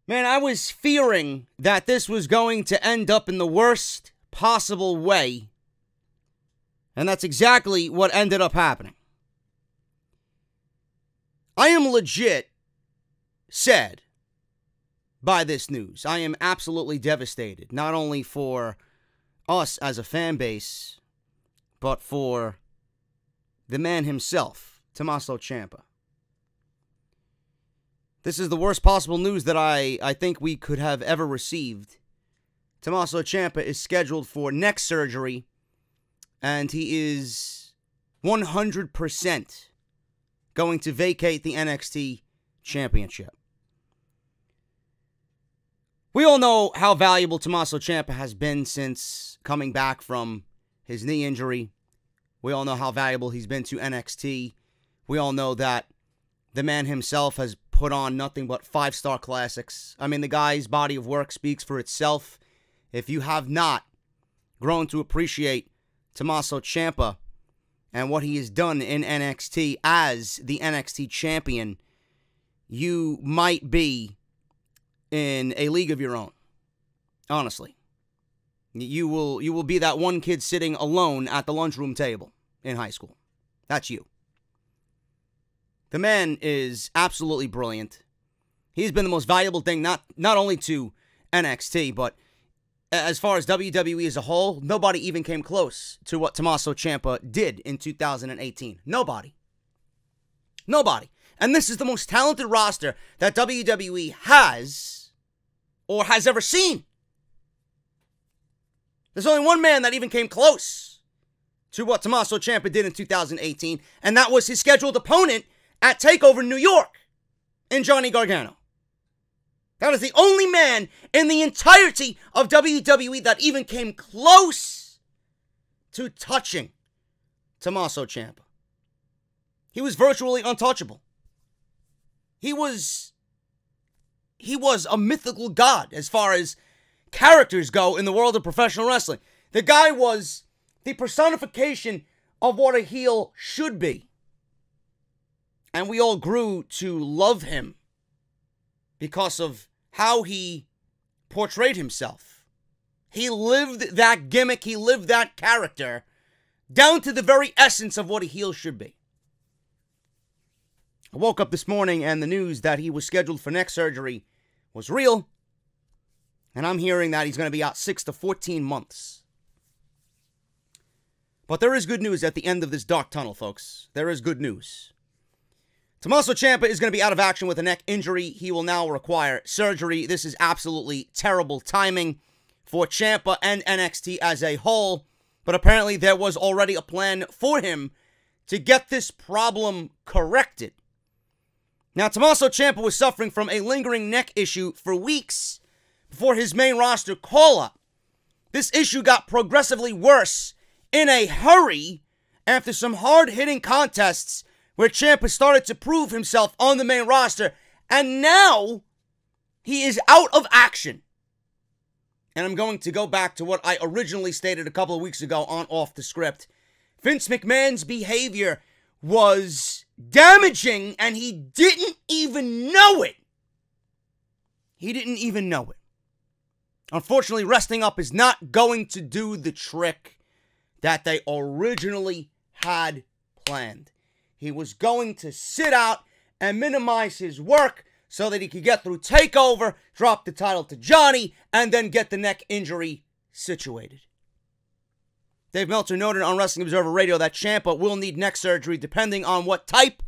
Man, I was fearing that this was going to end up in the worst possible way. And that's exactly what ended up happening. I am legit sad by this news. I am absolutely devastated, not only for us as a fan base, but for the man himself, Tommaso Ciampa. This is the worst possible news that I think we could have ever received. Tommaso Ciampa is scheduled for neck surgery, and he is 100% going to vacate the NXT Championship. We all know how valuable Tommaso Ciampa has been since coming back from his knee injury. We all know how valuable he's been to NXT. We all know that the man himself has put on nothing but 5-star classics. I mean, the guy's body of work speaks for itself. If you have not grown to appreciate Tommaso Ciampa and what he has done in NXT as the NXT champion, you might be in a league of your own. Honestly. You will be that one kid sitting alone at the lunchroom table in high school. That's you. The man is absolutely brilliant. He's been the most valuable thing, not only to NXT, but as far as WWE as a whole, nobody even came close to what Tommaso Ciampa did in 2018. Nobody. And this is the most talented roster that WWE has or has ever seen. There's only one man that even came close to what Tommaso Ciampa did in 2018, and that was his scheduled opponent at Takeover New York in Johnny Gargano. That is the only man in the entirety of WWE that even came close to touching Tommaso Ciampa. He was virtually untouchable. He was a mythical god as far as characters go in the world of professional wrestling. The guy was the personification of what a heel should be. And we all grew to love him because of how he portrayed himself. He lived that gimmick, he lived that character, down to the very essence of what a heel should be. I woke up this morning and the news that he was scheduled for neck surgery was real. And I'm hearing that he's going to be out 6 to 14 months. But there is good news at the end of this dark tunnel, folks. There is good news. Tommaso Ciampa is going to be out of action with a neck injury. He will now require surgery. This is absolutely terrible timing for Ciampa and NXT as a whole. But apparently there was already a plan for him to get this problem corrected. Now, Tommaso Ciampa was suffering from a lingering neck issue for weeks before his main roster call-up. This issue got progressively worse in a hurry after some hard-hitting contests where Ciampa started to prove himself on the main roster, and now he is out of action. And I'm going to go back to what I originally stated a couple of weeks ago on Off the Script. Vince McMahon's behavior was damaging, and he didn't even know it. He didn't even know it. Unfortunately, resting up is not going to do the trick that they originally had planned. He was going to sit out and minimize his work so that he could get through TakeOver, drop the title to Johnny, and then get the neck injury situated. Dave Meltzer noted on Wrestling Observer Radio that Ciampa will need neck surgery depending on what type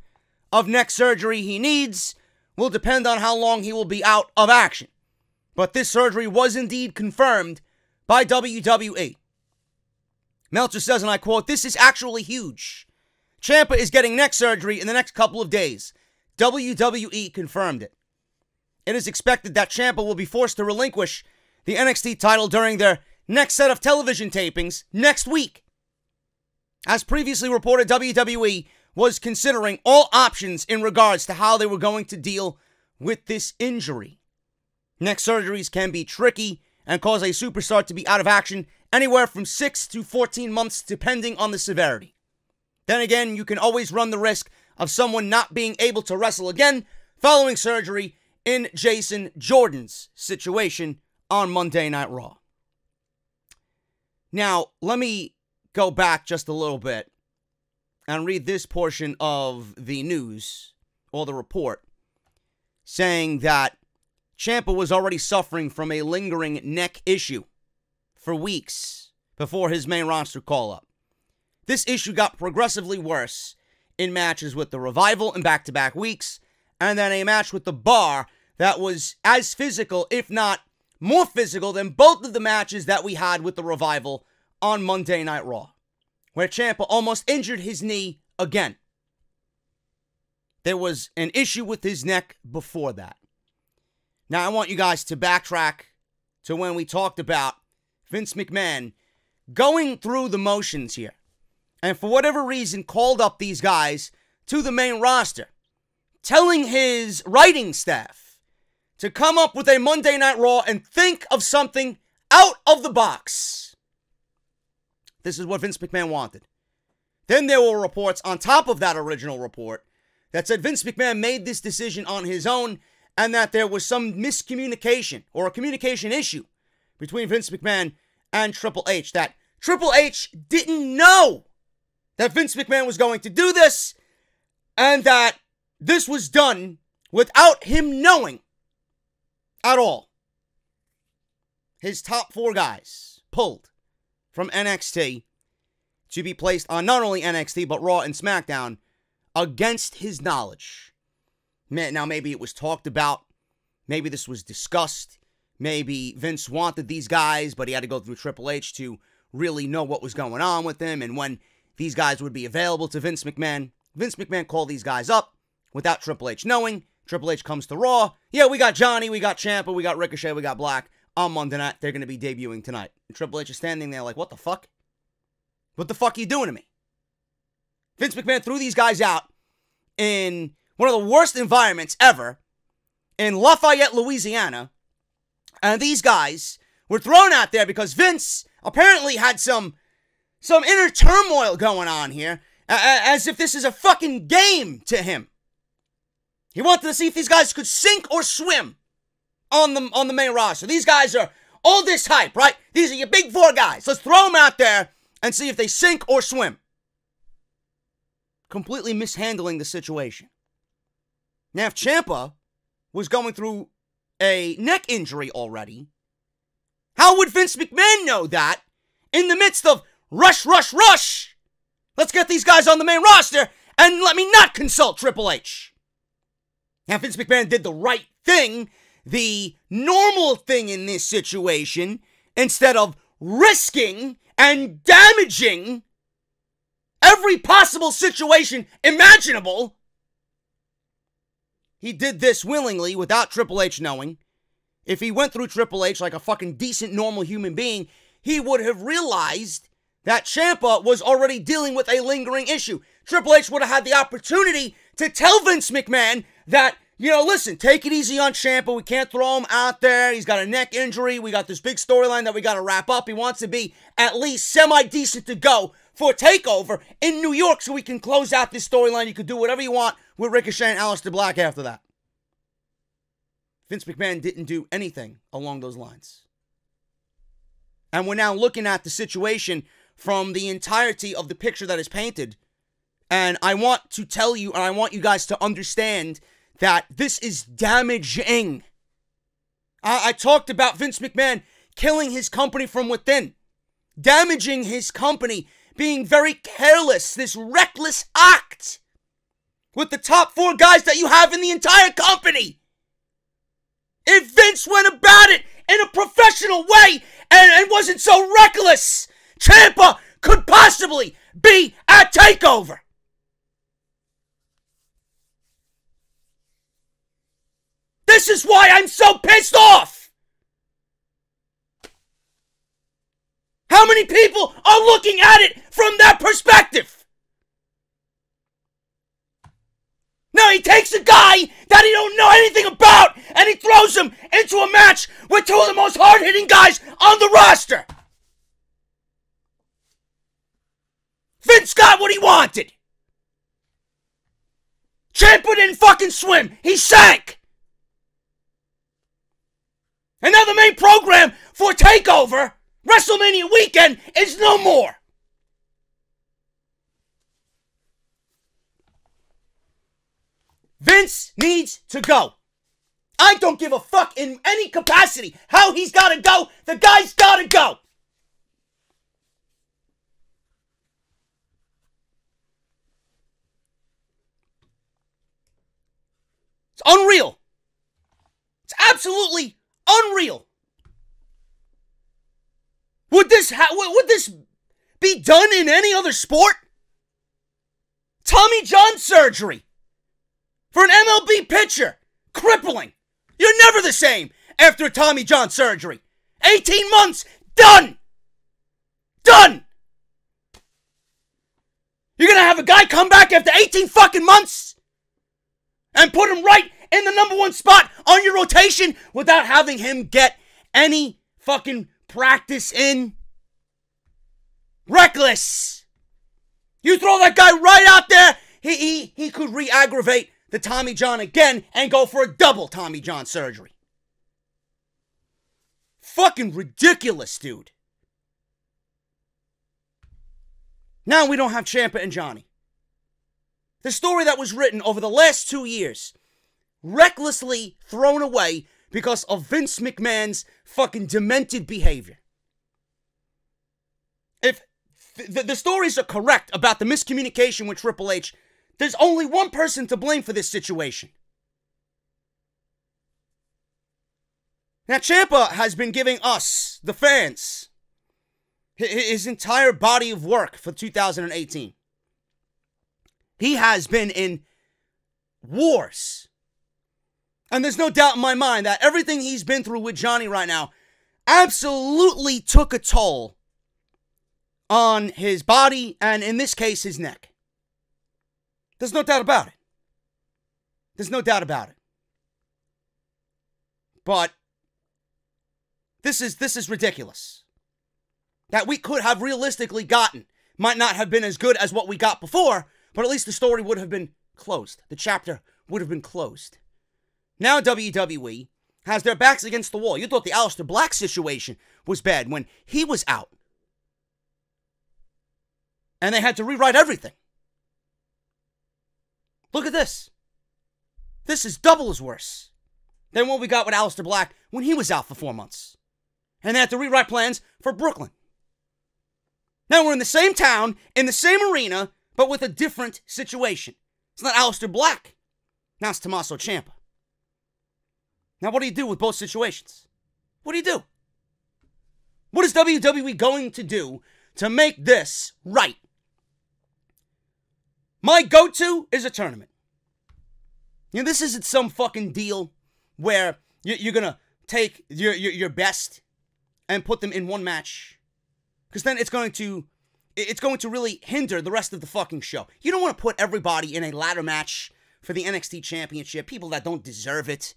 of neck surgery he needs. Will depend on how long he will be out of action. But this surgery was indeed confirmed by WWE. Meltzer says, and I quote, "This is actually huge. Ciampa is getting neck surgery in the next couple of days. WWE confirmed it. It is expected that Ciampa will be forced to relinquish the NXT title during their next set of television tapings next week. As previously reported, WWE was considering all options in regards to how they were going to deal with this injury. Neck surgeries can be tricky and cause a superstar to be out of action anywhere from 6 to 14 months depending on the severity. Then again, you can always run the risk of someone not being able to wrestle again following surgery in Jason Jordan's situation on Monday Night Raw. Now, let me go back just a little bit and read this portion of the news, or the report, saying that Ciampa was already suffering from a lingering neck issue for weeks before his main roster call-up. This issue got progressively worse in matches with the Revival in back-to-back weeks, and then a match with the Bar that was as physical, if not more physical, than both of the matches that we had with the Revival on Monday Night Raw, where Ciampa almost injured his knee again. There was an issue with his neck before that. Now, I want you guys to backtrack to when we talked about Vince McMahon going through the motions here, and for whatever reason called up these guys to the main roster, telling his writing staff to come up with a Monday Night Raw and think of something out of the box. This is what Vince McMahon wanted. Then there were reports on top of that original report that said Vince McMahon made this decision on his own and that there was some miscommunication or a communication issue between Vince McMahon and Triple H, that Triple H didn't know that Vince McMahon was going to do this, and that this was done without him knowing at all. His top 4 guys pulled from NXT to be placed on not only NXT, but Raw and SmackDown against his knowledge. Now, maybe it was talked about. Maybe this was discussed. Maybe Vince wanted these guys, but he had to go through Triple H to really know what was going on with them and when these guys would be available to Vince McMahon. Vince McMahon called these guys up without Triple H knowing. Triple H comes to Raw. Yeah, we got Johnny, we got Ciampa, we got Ricochet, we got Black. On Monday night, they're going to be debuting tonight. And Triple H is standing there like, what the fuck? What the fuck are you doing to me? Vince McMahon threw these guys out in one of the worst environments ever in Lafayette, Louisiana. And these guys were thrown out there because Vince apparently had some inner turmoil going on here, as if this is a fucking game to him. He wanted to see if these guys could sink or swim on the main roster. These guys are all this hype, right? These are your big 4 guys. Let's throw them out there and see if they sink or swim. Completely mishandling the situation. Now, if Ciampa was going through a neck injury already, how would Vince McMahon know that in the midst of rush? Let's get these guys on the main roster and let me not consult Triple H. Now, Vince McMahon did the right thing, the normal thing in this situation, instead of risking and damaging every possible situation imaginable. He did this willingly without Triple H knowing. If he went through Triple H like a fucking decent, normal human being, he would have realized that Ciampa was already dealing with a lingering issue. Triple H would have had the opportunity to tell Vince McMahon that, you know, listen, take it easy on Ciampa. We can't throw him out there. He's got a neck injury. We got this big storyline that we got to wrap up. He wants to be at least semi-decent to go for Takeover in New York so we can close out this storyline. You could do whatever you want with Ricochet and Aleister Black after that. Vince McMahon didn't do anything along those lines. And we're now looking at the situation from the entirety of the picture that is painted. And I want to tell you, and I want you guys to understand that this is damaging. I talked about Vince McMahon killing his company from within. Damaging his company. Being very careless. This reckless act. With the top 4 guys that you have in the entire company. If Vince went about it in a professional way and wasn't so reckless, Ciampa could possibly be at TakeOver. This is why I'm so pissed off. How many people are looking at it from that perspective? Now he takes a guy that he don't know anything about and he throws him into a match with 2 of the most hard-hitting guys on the roster. Vince got what he wanted. Ciampa didn't fucking swim. He sank. And now the main program for TakeOver, WrestleMania weekend, is no more. Vince needs to go. I don't give a fuck in any capacity how he's got to go. The guy's got to go. It's unreal. It's absolutely unreal. Would this be done in any other sport? Tommy John surgery for an MLB pitcher. Crippling. You're never the same after a Tommy John surgery. 18 months. Done. Done. You're going to have a guy come back after 18 fucking months and put him right in the number one spot on your rotation without having him get any fucking practice in? Reckless. You throw that guy right out there, he could re-aggravate the Tommy John again and go for a double Tommy John surgery. Fucking ridiculous, dude. Now we don't have Ciampa and Johnny. The story that was written over the last 2 years, recklessly thrown away because of Vince McMahon's fucking demented behavior. If the stories are correct about the miscommunication with Triple H, there's only one person to blame for this situation. Now, Ciampa has been giving us, the fans, his entire body of work for 2018. He has been in wars. And there's no doubt in my mind that everything he's been through with Johnny right now absolutely took a toll on his body and, in this case, his neck. There's no doubt about it. There's no doubt about it. But this is ridiculous. That we could have realistically gotten. Might not have been as good as what we got before, but at least the story would have been closed. The chapter would have been closed. Now WWE has their backs against the wall. You thought the Aleister Black situation was bad when he was out. And they had to rewrite everything. Look at this. This is double as worse than what we got with Aleister Black when he was out for 4 months. And they had to rewrite plans for Brooklyn. Now we're in the same town, in the same arena, but with a different situation. It's not Aleister Black. Now it's Tommaso Ciampa. Now what do you do with both situations? What do you do? What is WWE going to do to make this right? My go-to is a tournament. You know, this isn't some fucking deal where you're going to take your best and put them in one match. Because then it's going to really hinder the rest of the fucking show. You don't want to put everybody in a ladder match for the NXT Championship. People that don't deserve it.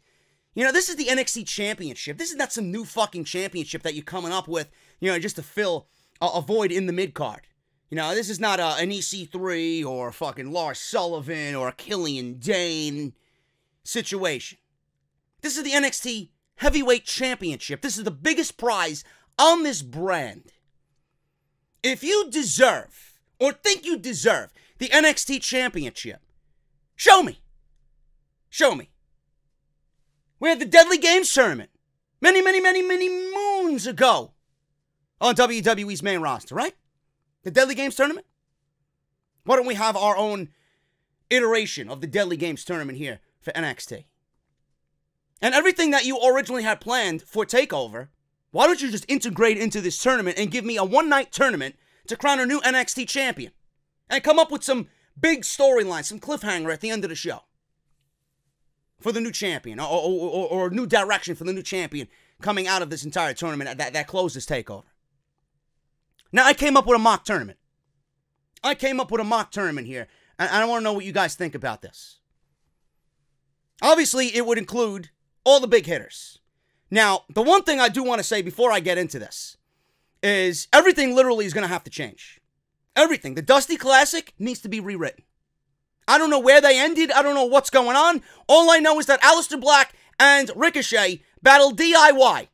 You know, this is the NXT Championship. This is not some new fucking championship that you're coming up with, you know, just to fill a void in the mid-card. You know, this is not an EC3 or fucking Lars Sullivan or a Killian Dane situation. This is the NXT Heavyweight Championship. This is the biggest prize on this brand. If you deserve, or think you deserve, the NXT Championship, show me. Show me. We had the Deadly Games tournament many moons ago on WWE's main roster, right? The Deadly Games tournament? Why don't we have our own iteration of the Deadly Games tournament here for NXT? And everything that you originally had planned for TakeOver, why don't you just integrate into this tournament and give me a one-night tournament to crown a new NXT champion? And come up with some big storyline, some cliffhanger at the end of the show for the new champion, or new direction for the new champion coming out of this entire tournament that closes TakeOver. Now, I came up with a mock tournament. I came up with a mock tournament here, and I want to know what you guys think about this. Obviously, it would include all the big hitters. Now, the one thing I do want to say before I get into this is everything literally is going to have to change. Everything. The Dusty Classic needs to be rewritten. I don't know where they ended. I don't know what's going on. All I know is that Aleister Black and Ricochet battled DIY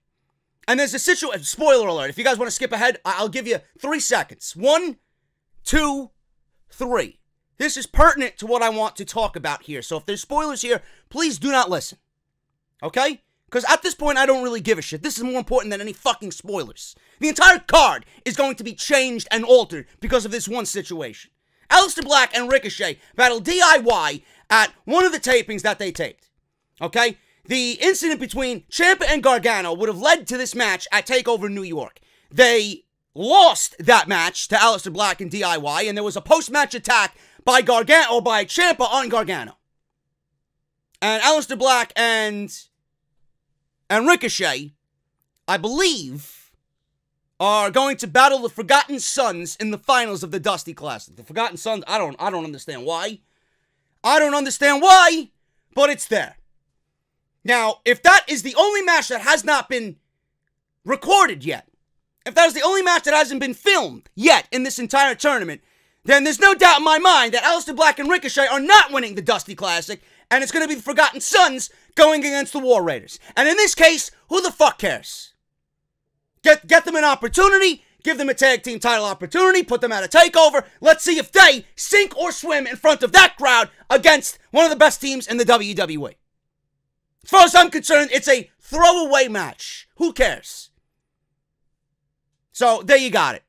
And there's a situation, spoiler alert, if you guys want to skip ahead, I'll give you 3 seconds. 1, 2, 3. This is pertinent to what I want to talk about here. So if there's spoilers here, please do not listen. Okay? Because at this point, I don't really give a shit. This is more important than any fucking spoilers. The entire card is going to be changed and altered because of this one situation. Aleister Black and Ricochet battled DIY at one of the tapings that they taped. Okay? The incident between Ciampa and Gargano would have led to this match at Takeover New York. They lost that match to Aleister Black and DIY, and there was a post-match attack by Ciampa on Gargano. And Aleister Black and Ricochet, I believe, are going to battle the Forgotten Sons in the finals of the Dusty Classic. The Forgotten Sons, I don't understand why. I don't understand why, but it's there. Now, if that is the only match that has not been recorded yet, if that is the only match that hasn't been filmed yet in this entire tournament, then there's no doubt in my mind that Aleister Black and Ricochet are not winning the Dusty Classic, and it's going to be the Forgotten Sons going against the War Raiders. And in this case, who the fuck cares? Get them an opportunity, give them a tag team title opportunity, put them at a takeover. Let's see if they sink or swim in front of that crowd against one of the best teams in the WWE. As far as I'm concerned, it's a throwaway match. Who cares? So, there you got it.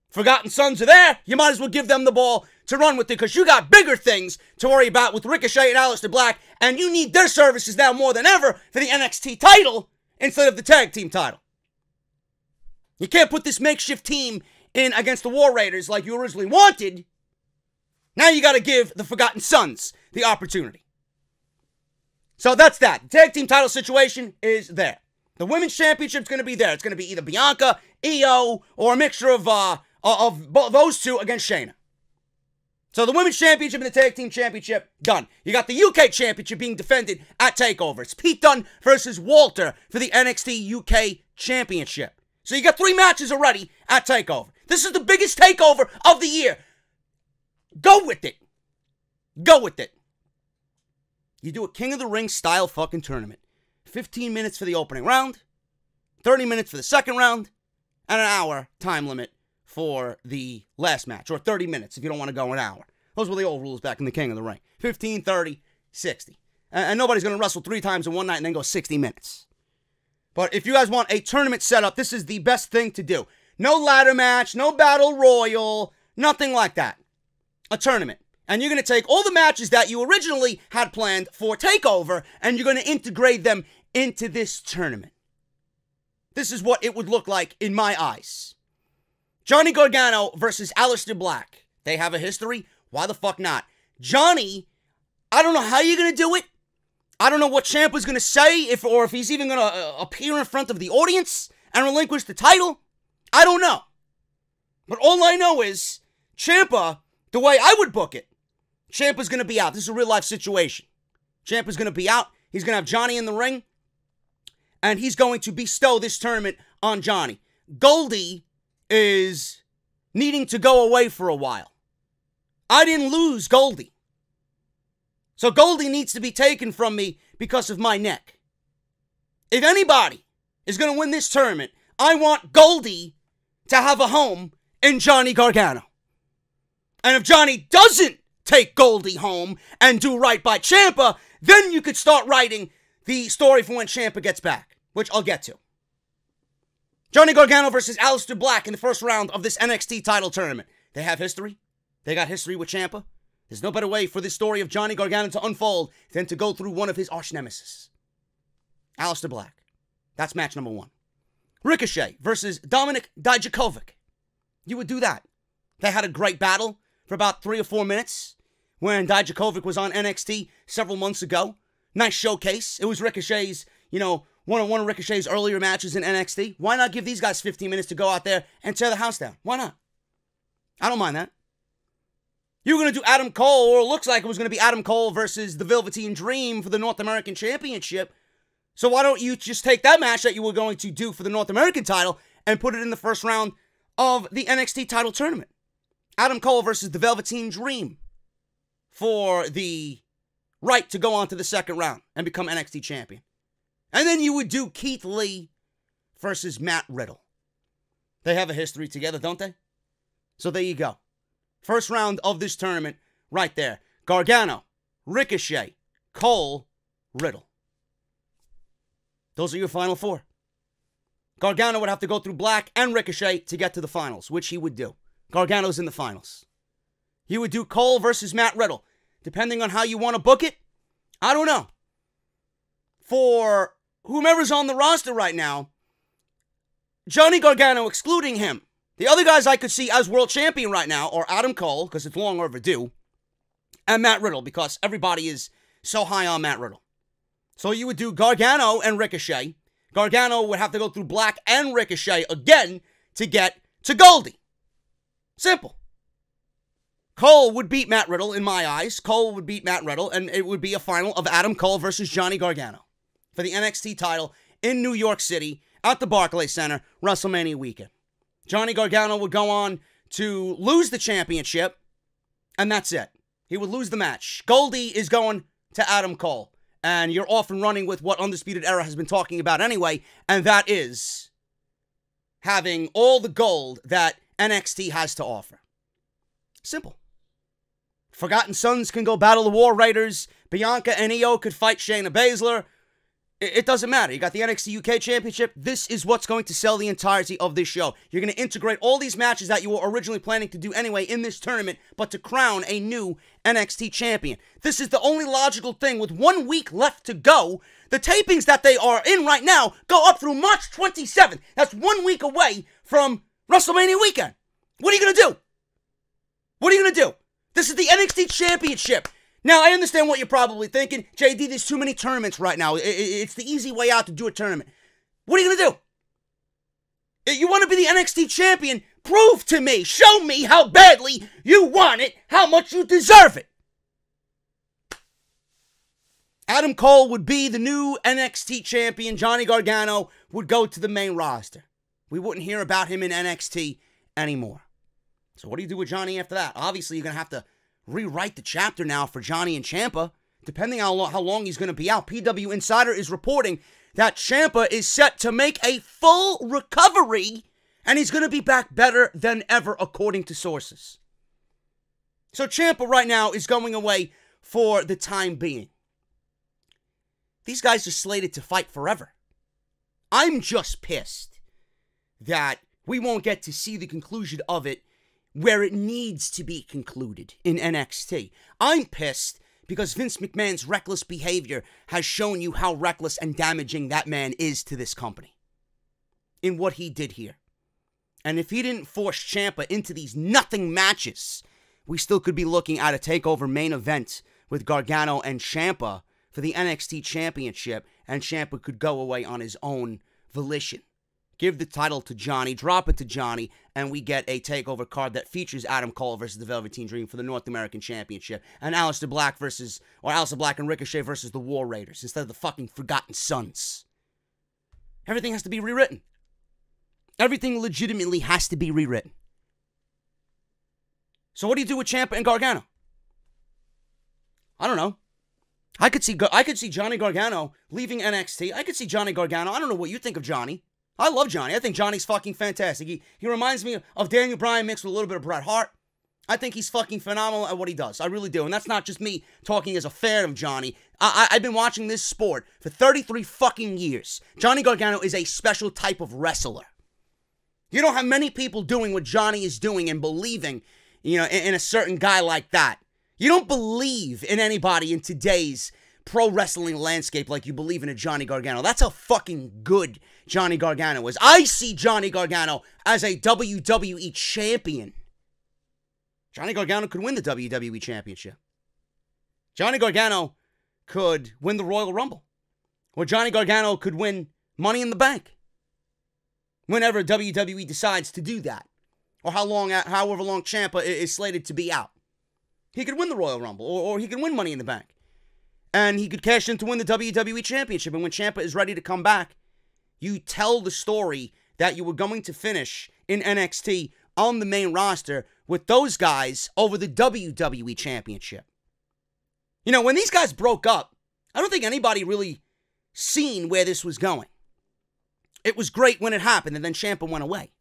Forgotten Sons are there. You might as well give them the ball to run with it, because you got bigger things to worry about with Ricochet and Aleister Black, and you need their services now more than ever for the NXT title instead of the tag team title. You can't put this makeshift team in against the War Raiders like you originally wanted. Now you got to give the Forgotten Sons the opportunity. So that's that. The tag team title situation is there. The Women's Championship's going to be there. It's going to be either Bianca, Io, or a mixture of those two against Shayna. So the Women's Championship and the Tag Team Championship, done. You got the UK Championship being defended at TakeOver. It's Pete Dunne versus Walter for the NXT UK Championship. So you got 3 matches already at TakeOver. This is the biggest TakeOver of the year. Go with it. Go with it. You do a King of the Ring style fucking tournament. 15 minutes for the opening round, 30 minutes for the second round, and an hour time limit for the last match, or 30 minutes if you don't want to go an hour. Those were the old rules back in the King of the Ring. 15, 30, 60. And nobody's going to wrestle 3 times in one night and then go 60 minutes. But if you guys want a tournament setup, this is the best thing to do. No ladder match, no battle royal, nothing like that. A tournament. And you're going to take all the matches that you originally had planned for TakeOver, and you're going to integrate them into this tournament. This is what it would look like in my eyes. Johnny Gargano versus Aleister Black. They have a history. Why the fuck not? Johnny, I don't know how you're going to do it. I don't know what Ciampa's going to say, or if he's even going to appear in front of the audience and relinquish the title. I don't know. But all I know is, Ciampa, the way I would book it, Ciampa's going to be out. This is a real-life situation. Ciampa's going to be out. He's going to have Johnny in the ring. And he's going to bestow this tournament on Johnny. Goldie is needing to go away for a while. I didn't lose Goldie. So Goldie needs to be taken from me because of my neck. If anybody is going to win this tournament, I want Goldie to have a home in Johnny Gargano. And if Johnny doesn't take Goldie home and do right by Ciampa, then you could start writing the story for when Ciampa gets back, which I'll get to. Johnny Gargano versus Aleister Black in the first round of this NXT title tournament. They have history. They got history with Ciampa. There's no better way for this story of Johnny Gargano to unfold than to go through one of his arch nemesis. Aleister Black. That's match number 1. Ricochet versus Dominik Dijakovic. You would do that. They had a great battle for about 3 or 4 minutes when Dijakovic was on NXT several months ago. Nice showcase. It was Ricochet's, one of Ricochet's earlier matches in NXT. Why not give these guys 15 minutes to go out there and tear the house down? Why not? I don't mind that. You were going to do Adam Cole, or it looks like it was going to be Adam Cole versus the Velveteen Dream for the North American Championship. So why don't you just take that match that you were going to do for the North American title and put it in the first round of the NXT title tournament? Adam Cole versus the Velveteen Dream for the right to go on to the second round and become NXT champion. And then you would do Keith Lee versus Matt Riddle. They have a history together, don't they? So there you go. First round of this tournament, right there. Gargano, Ricochet, Cole, Riddle. Those are your final four. Gargano would have to go through Black and Ricochet to get to the finals, which he would do. Gargano's in the finals. He would do Cole versus Matt Riddle. Depending on how you want to book it, I don't know. For whomever's on the roster right now, Johnny Gargano excluding him. The other guys I could see as world champion right now are Adam Cole, because it's long overdue, and Matt Riddle, because everybody is so high on Matt Riddle. So you would do Gargano and Ricochet. Gargano would have to go through Black and Ricochet again to get to Goldie. Simple. Cole would beat Matt Riddle in my eyes. Cole would beat Matt Riddle, and it would be a final of Adam Cole versus Johnny Gargano for the NXT title in New York City at the Barclays Center, WrestleMania weekend. Johnny Gargano would go on to lose the championship, and that's it. He would lose the match. Goldie is going to Adam Cole, and you're off and running with what Undisputed Era has been talking about anyway, and that is having all the gold that NXT has to offer. Simple. Forgotten Sons can go battle the War Raiders. Bianca and Io could fight Shayna Baszler. It doesn't matter. You got the NXT UK Championship. This is what's going to sell the entirety of this show. You're going to integrate all these matches that you were originally planning to do anyway in this tournament, but to crown a new NXT champion. This is the only logical thing. With 1 week left to go, the tapings that they are in right now go up through March 27th. That's 1 week away from WrestleMania weekend. What are you going to do? What are you going to do? This is the NXT Championship. Now, I understand what you're probably thinking. JD, there's too many tournaments right now. It's the easy way out to do a tournament. What are you going to do? You want to be the NXT champion? Prove to me. Show me how badly you want it, how much you deserve it. Adam Cole would be the new NXT champion. Johnny Gargano would go to the main roster. We wouldn't hear about him in NXT anymore. So what do you do with Johnny after that? Obviously, you're going to have to rewrite the chapter now for Johnny and Ciampa, depending on how long he's going to be out. PW Insider is reporting that Ciampa is set to make a full recovery, and he's going to be back better than ever, according to sources. So Ciampa right now is going away for the time being. These guys are slated to fight forever. I'm just pissed that we won't get to see the conclusion of it where it needs to be concluded in NXT. I'm pissed because Vince McMahon's reckless behavior has shown you how reckless and damaging that man is to this company in what he did here. And if he didn't force Ciampa into these nothing matches, we still could be looking at a TakeOver main event with Gargano and Ciampa for the NXT Championship, and Ciampa could go away on his own volition. Give the title to Johnny, drop it to Johnny, and we get a TakeOver card that features Adam Cole versus the Velveteen Dream for the North American Championship, and Aleister Black and Ricochet versus the War Raiders instead of the fucking Forgotten Sons. Everything has to be rewritten. Everything legitimately has to be rewritten. So what do you do with Ciampa and Gargano? I don't know. I could see Johnny Gargano leaving NXT. I could see Johnny Gargano. I don't know what you think of Johnny. I love Johnny. I think Johnny's fucking fantastic. He reminds me of Daniel Bryan mixed with a little bit of Bret Hart. I think he's fucking phenomenal at what he does. I really do. And that's not just me talking as a fan of Johnny. I've been watching this sport for 33 fucking years. Johnny Gargano is a special type of wrestler. You don't have many people doing what Johnny is doing and believing, in a certain guy like that. You don't believe in anybody in today's pro wrestling landscape like you believe in a Johnny Gargano. That's how fucking good Johnny Gargano is. I see Johnny Gargano as a WWE champion. Johnny Gargano could win the WWE Championship. Johnny Gargano could win the Royal Rumble. Or Johnny Gargano could win Money in the Bank. Whenever WWE decides to do that. Or however long Ciampa is slated to be out. He could win the Royal Rumble. Or he could win Money in the Bank. And he could cash in to win the WWE Championship. And when Ciampa is ready to come back, you tell the story that you were going to finish in NXT on the main roster with those guys over the WWE Championship. When these guys broke up, I don't think anybody really seen where this was going. It was great when it happened, and then Ciampa went away.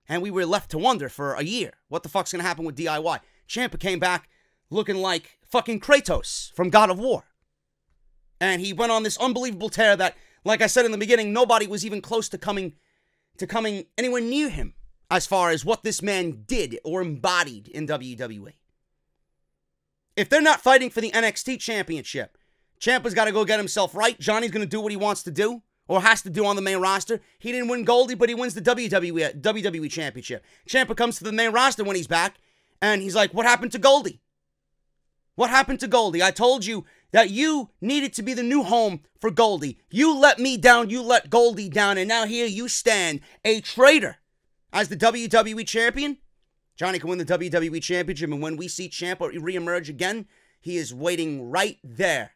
And we were left to wonder for a year, what the fuck's going to happen with DIY? Ciampa came back looking like fucking Kratos from God of War. And he went on this unbelievable tear that, like I said in the beginning, nobody was even close to coming anywhere near him as far as what this man did or embodied in WWE. If they're not fighting for the NXT Championship, Ciampa's got to go get himself right. Johnny's going to do what he wants to do or has to do on the main roster. He didn't win Goldie, but he wins the WWE Championship. Ciampa comes to the main roster when he's back, and he's like, what happened to Goldie? What happened to Goldie? I told you that you needed to be the new home for Goldie. You let me down, you let Goldie down, and now here you stand, a traitor, as the WWE Champion. Johnny can win the WWE Championship, and when we see Ciampa reemerge again, he is waiting right there,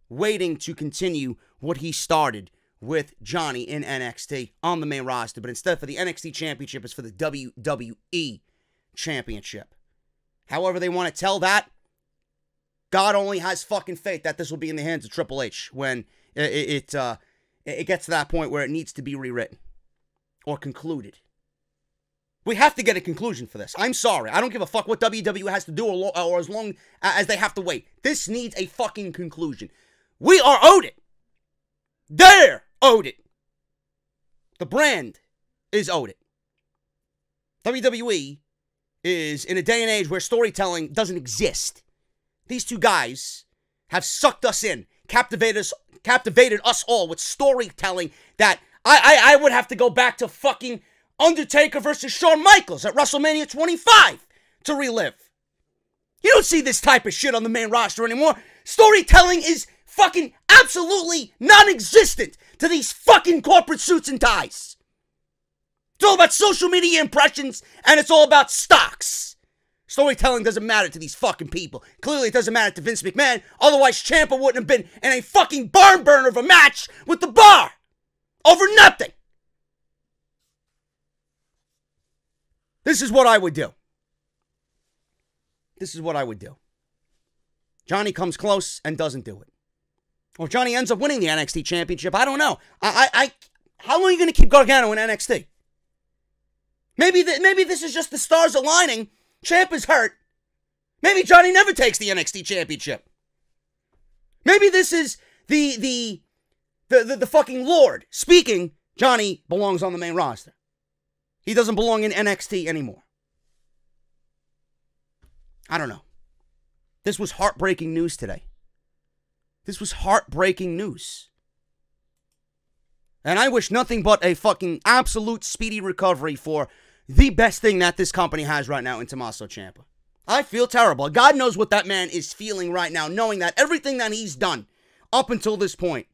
waiting to continue what he started with Johnny in NXT on the main roster. But instead for the NXT Championship, it's for the WWE Championship. However they want to tell that, God only has fucking faith that this will be in the hands of Triple H when it gets to that point where it needs to be rewritten or concluded. We have to get a conclusion for this. I'm sorry. I don't give a fuck what WWE has to do or as long as they have to wait. This needs a fucking conclusion. We are owed it. They're owed it. The brand is owed it. WWE is in a day and age where storytelling doesn't exist. These two guys have sucked us in, captivated us all with storytelling that I would have to go back to fucking Undertaker versus Shawn Michaels at WrestleMania 25 to relive. You don't see this type of shit on the main roster anymore. Storytelling is fucking absolutely non-existent to these fucking corporate suits and ties. It's all about social media impressions, and it's all about stocks. Storytelling doesn't matter to these fucking people. Clearly, it doesn't matter to Vince McMahon. Otherwise, Ciampa wouldn't have been in a fucking barn burner of a match with the Bar over nothing. This is what I would do. This is what I would do. Johnny comes close and doesn't do it. Or Johnny ends up winning the NXT Championship. I don't know. How long are you going to keep Gargano in NXT? Maybe this is just the stars aligning. Ciampa's hurt. Maybe Johnny never takes the NXT Championship. Maybe this is the fucking Lord speaking. Johnny belongs on the main roster. He doesn't belong in NXT anymore. I don't know. This was heartbreaking news today. This was heartbreaking news. And I wish nothing but a fucking absolute speedy recovery for the best thing that this company has right now in Tommaso Ciampa. I feel terrible. God knows what that man is feeling right now, knowing that everything that he's done up until this point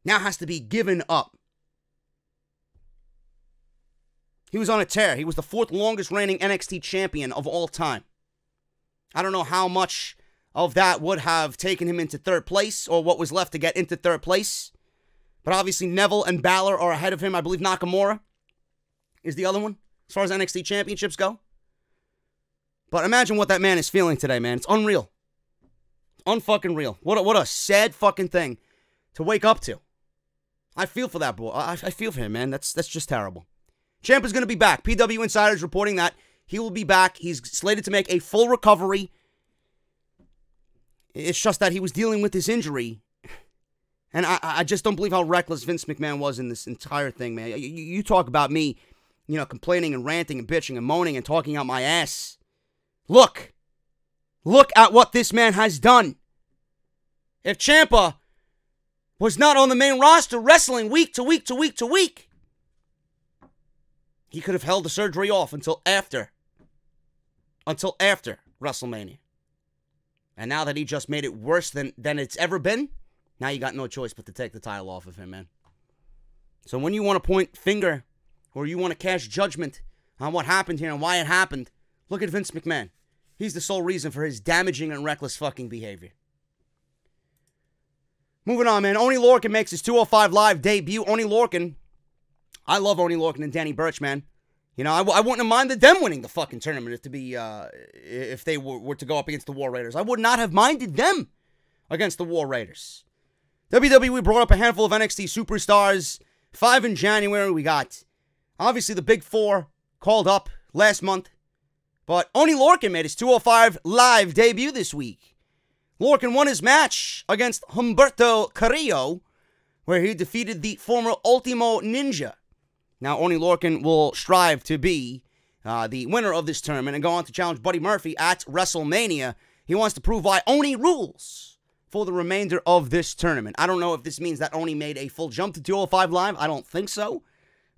now has to be given up. He was on a tear. He was the 4th longest reigning NXT champion of all time. I don't know how much of that would have taken him into 3rd place or what was left to get into 3rd place. But obviously Neville and Balor are ahead of him. I believe Nakamura is the other one as far as NXT championships go. But imagine what that man is feeling today, man. It's unreal. Unfucking real. What a sad fucking thing to wake up to. I feel for that boy. I feel for him, man. That's just terrible. Ciampa's going to be back. PW Insider's reporting that he will be back. He's slated to make a full recovery. It's just that he was dealing with this injury. And I just don't believe how reckless Vince McMahon was in this entire thing, man. You talk about me, complaining and ranting and bitching and moaning and talking out my ass. Look at what this man has done. If Ciampa was not on the main roster wrestling week to week to week to week, he could have held the surgery off until after WrestleMania. And now that he just made it worse than it's ever been, now you got no choice but to take the title off of him, man. So when you want to point finger or you want to cast judgment on what happened here and why it happened, look at Vince McMahon. He's the sole reason for his damaging and reckless fucking behavior. Moving on, man. Oney Lorcan makes his 205 Live debut. Oney Lorcan. I love Oney Lorcan and Danny Burch, man. I wouldn't have minded them winning the fucking tournament if they were to go up against the War Raiders. I would not have minded them against the War Raiders. WWE brought up a handful of NXT superstars 5 in January. We got, obviously, the Big Four called up last month. But Oney Lorcan made his 205 Live debut this week. Lorcan won his match against Humberto Carrillo, where he defeated the former Ultimo Ninja. Now, Oney Lorcan will strive to be the winner of this tournament and go on to challenge Buddy Murphy at WrestleMania. He wants to prove why Oney rules for the remainder of this tournament. I don't know if this means that Oney made a full jump to 205 Live. I don't think so.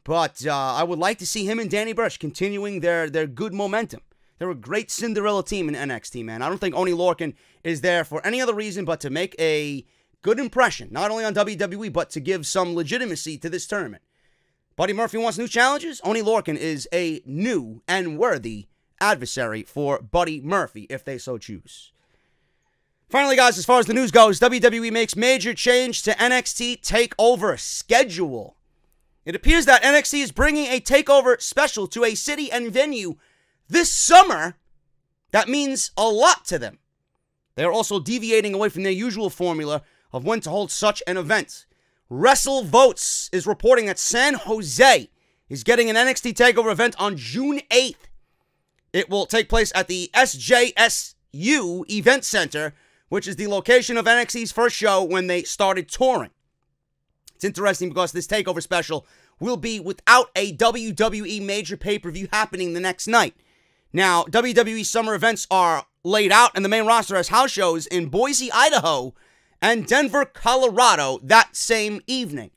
But I would like to see him and Danny Burch continuing their good momentum. They're a great Cinderella team in NXT, man. I don't think Oney Lorcan is there for any other reason but to make a good impression, not only on WWE, but to give some legitimacy to this tournament. Buddy Murphy wants new challenges. Oney Lorcan is a new and worthy adversary for Buddy Murphy, if they so choose. Finally, guys, as far as the news goes, WWE makes major change to NXT Takeover schedule. It appears that NXT is bringing a takeover special to a city and venue this summer. That means a lot to them. They are also deviating away from their usual formula of when to hold such an event. WrestleVotes is reporting that San Jose is getting an NXT TakeOver event on June 8th. It will take place at the SJSU Event Center, which is the location of NXT's first show when they started touring. It's interesting because this TakeOver special will be without a WWE major pay-per-view happening the next night. Now, WWE summer events are laid out, and the main roster has house shows in Boise, Idaho, and Denver, Colorado that same evening.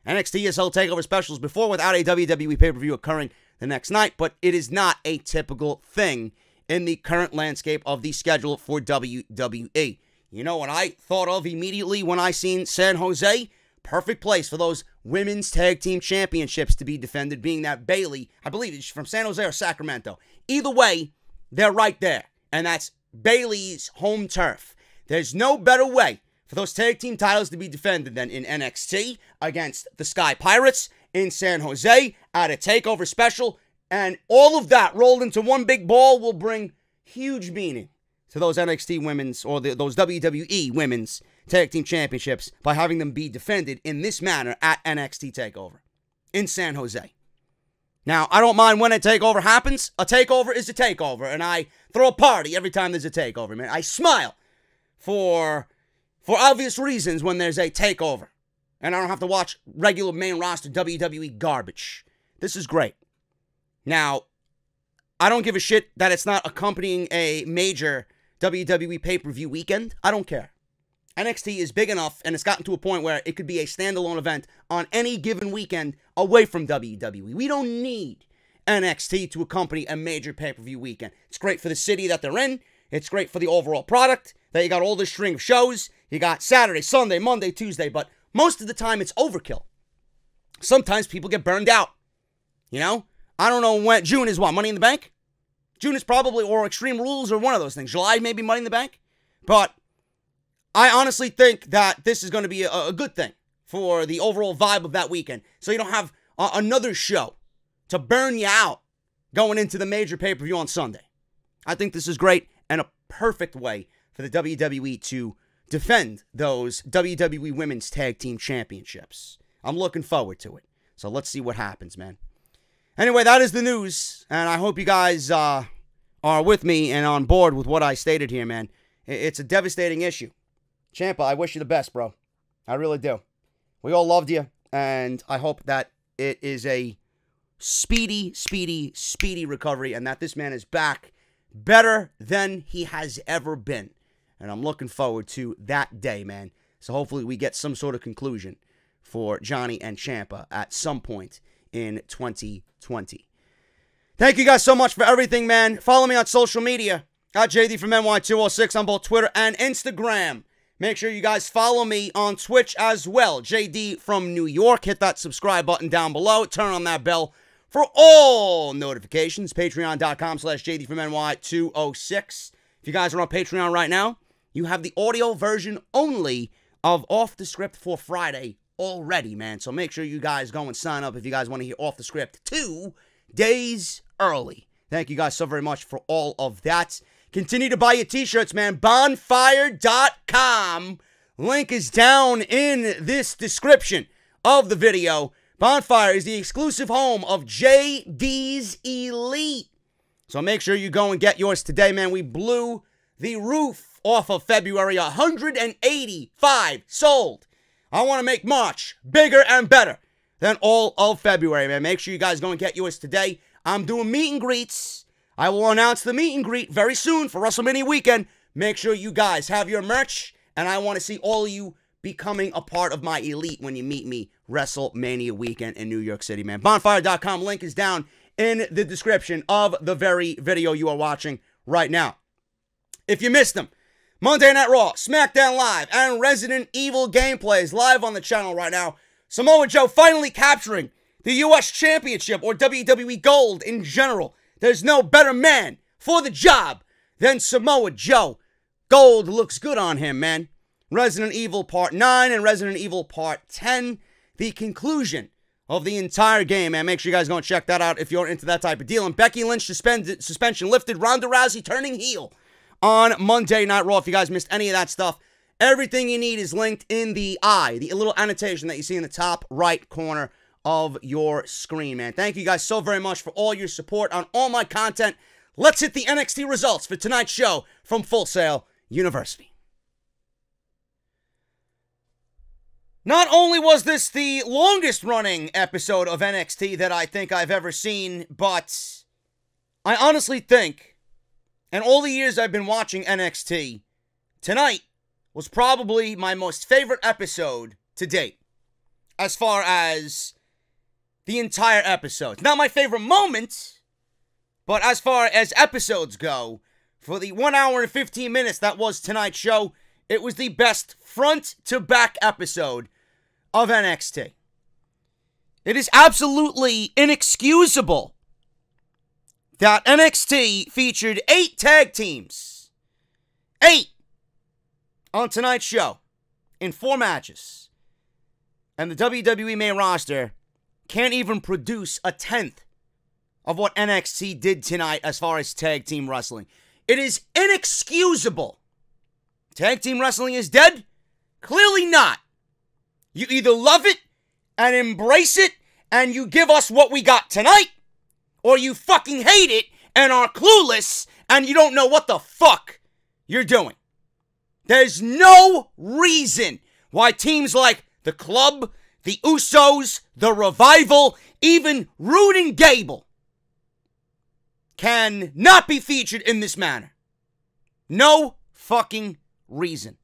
NXT has held TakeOver specials before without a WWE pay-per-view occurring the next night, but it is not a typical thing in the current landscape of the schedule for WWE. You know what I thought of immediately when I seen San Jose? Perfect place for those women's tag team championships to be defended, being that Bayley, I believe it's from San Jose or Sacramento. Either way, they're right there, and that's Bayley's home turf. There's no better way for those tag team titles to be defended than in NXT against the Sky Pirates, in San Jose at a TakeOver special, and all of that rolled into one big ball will bring huge meaning to those NXT women's or those WWE women's tag team championships by having them be defended in this manner at NXT TakeOver in San Jose. Now, I don't mind when a takeover happens. A takeover is a takeover, and I throw a party every time there's a takeover, man. I smile for obvious reasons when there's a takeover, and I don't have to watch regular main roster WWE garbage. This is great. Now, I don't give a shit that it's not accompanying a major WWE pay-per-view weekend. I don't care. NXT is big enough, and it's gotten to a point where it could be a standalone event on any given weekend away from WWE. We don't need NXT to accompany a major pay-per-view weekend. It's great for the city that they're in. It's great for the overall product, that you got all this string of shows. You got Saturday, Sunday, Monday, Tuesday, but most of the time it's overkill. Sometimes people get burned out. You know? I don't know when. June is what? Money in the Bank? June is probably, or Extreme Rules, or one of those things. July, maybe Money in the Bank. But I honestly think that this is going to be a good thing for the overall vibe of that weekend. So you don't have another show to burn you out going into the major pay-per-view on Sunday. I think this is great and a perfect way for the WWE to defend those WWE Women's Tag Team Championships. I'm looking forward to it. So let's see what happens, man. Anyway, that is the news, and I hope you guys are with me and on board with what I stated here, man. It's a devastating issue. Ciampa, I wish you the best, bro. I really do. We all loved you, and I hope that it is a speedy recovery, and that this man is back better than he has ever been. And I'm looking forward to that day, man. So hopefully we get some sort of conclusion for Johnny and Ciampa at some point in 2020. Thank you guys so much for everything, man. Follow me on social media at JD from NY206 on both Twitter and Instagram. Make sure you guys follow me on Twitch as well. JD from New York. Hit that subscribe button down below. Turn on that bell for all notifications. Patreon.com/JD from NY206. If you guys are on Patreon right now, you have the audio version only of Off the Script for Friday already, man. So make sure you guys go and sign up if you guys want to hear Off the Script 2 days early. Thank you guys so very much for all of that. Continue to buy your t-shirts, man. Bonfire.com. Link is down in this description of the video. Bonfire is the exclusive home of JD's Elite. So make sure you go and get yours today, man. We blew the roof off of February. 185 sold. I want to make March bigger and better than all of February, man. Make sure you guys go and get yours today. I'm doing meet and greets. I will announce the meet and greet very soon for WrestleMania weekend. Make sure you guys have your merch, and I want to see all of you becoming a part of my elite when you meet me WrestleMania weekend in New York City, man. Bonfire.com link is down in the description of the very video you are watching right now. If you missed them, Monday Night Raw, SmackDown Live, and Resident Evil gameplays live on the channel right now. Samoa Joe finally capturing the U.S. Championship, or WWE Gold in general. There's no better man for the job than Samoa Joe. Gold looks good on him, man. Resident Evil Part 9 and Resident Evil Part 10, the conclusion of the entire game, man. Make sure you guys go and check that out if you're into that type of deal. And Becky Lynch suspension lifted. Ronda Rousey turning heel on Monday Night Raw. If you guys missed any of that stuff, everything you need is linked in the little annotation that you see in the top right corner of your screen, man. Thank you guys so very much for all your support on all my content. Let's hit the NXT results for tonight's show from Full Sail University. Not only was this the longest running episode of NXT that I think I've ever seen, but I honestly think, in all the years I've been watching NXT, tonight was probably my most favorite episode to date, as far as the entire episode. Not my favorite moment, but as far as episodes go, for the 1 hour and 15 minutes that was tonight's show, it was the best front-to-back episode of NXT. It is absolutely inexcusable that NXT featured 8 tag teams. 8 on tonight's show in 4 matches. And the WWE main roster can't even produce a tenth of what NXT did tonight as far as tag team wrestling. It is inexcusable. Tag team wrestling is dead? Clearly not. You either love it and embrace it and you give us what we got tonight, or you fucking hate it and are clueless and you don't know what the fuck you're doing. There's no reason why teams like The Club, The Usos, The Revival, even Rude and Gable can not be featured in this manner. No fucking reason.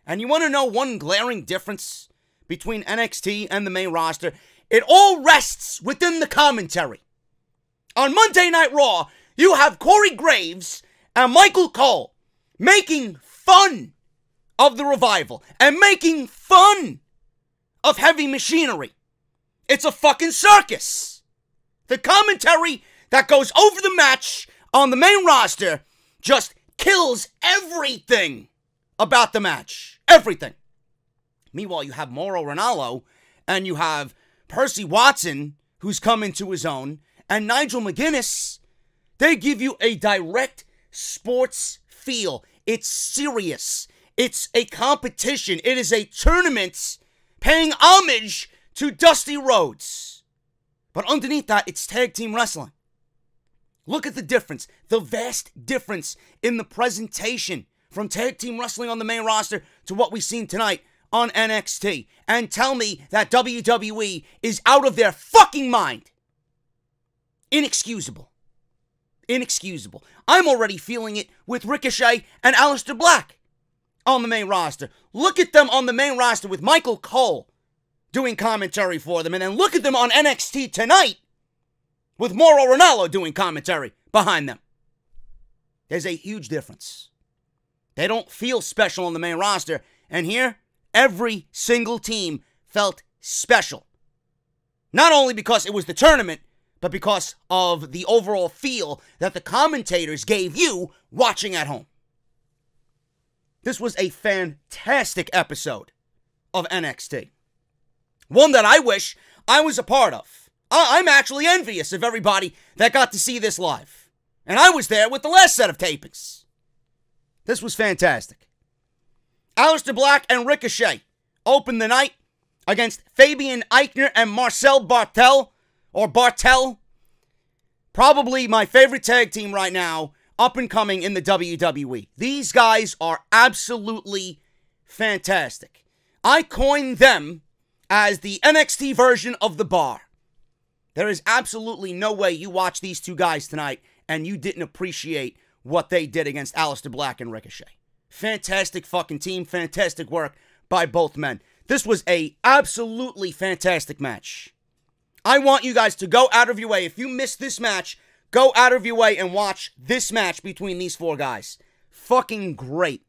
And you want to know one glaring difference between NXT and the main roster? It all rests within the commentary. On Monday Night Raw, you have Corey Graves and Michael Cole making fun of the Revival and making fun of Heavy Machinery. It's a fucking circus. The commentary that goes over the match on the main roster just kills everything about the match. Everything. Meanwhile, you have Mauro Ranallo and you have Percy Watson, who's come into his own, and Nigel McGuinness. They give you a direct sports feel. It's serious. It's a competition. It is a tournament paying homage to Dusty Rhodes. But underneath that, it's tag team wrestling. Look at the difference. The vast difference in the presentation from tag team wrestling on the main roster to what we've seen tonight on NXT. And tell me that WWE is out of their fucking mind. Inexcusable. Inexcusable. I'm already feeling it with Ricochet and Aleister Black on the main roster. Look at them on the main roster with Michael Cole doing commentary for them. And then look at them on NXT tonight with Mauro Ranallo doing commentary behind them. There's a huge difference. They don't feel special on the main roster. And here, every single team felt special. Not only because it was the tournament, but because of the overall feel that the commentators gave you watching at home. This was a fantastic episode of NXT. One that I wish I was a part of. I'm actually envious of everybody that got to see this live. And I was there with the last set of tapings. This was fantastic. Aleister Black and Ricochet opened the night against Fabian Aichner and Marcel Barthel, or Bartel. Probably my favorite tag team right now, up and coming in the WWE. These guys are absolutely fantastic. I coined them as the NXT version of the Bar. There is absolutely no way you watch these two guys tonight and you didn't appreciate what they did against Aleister Black and Ricochet. Fantastic fucking team, fantastic work by both men. This was a absolutely fantastic match. I want you guys to go out of your way. If you missed this match, go out of your way and watch this match between these four guys. Fucking great.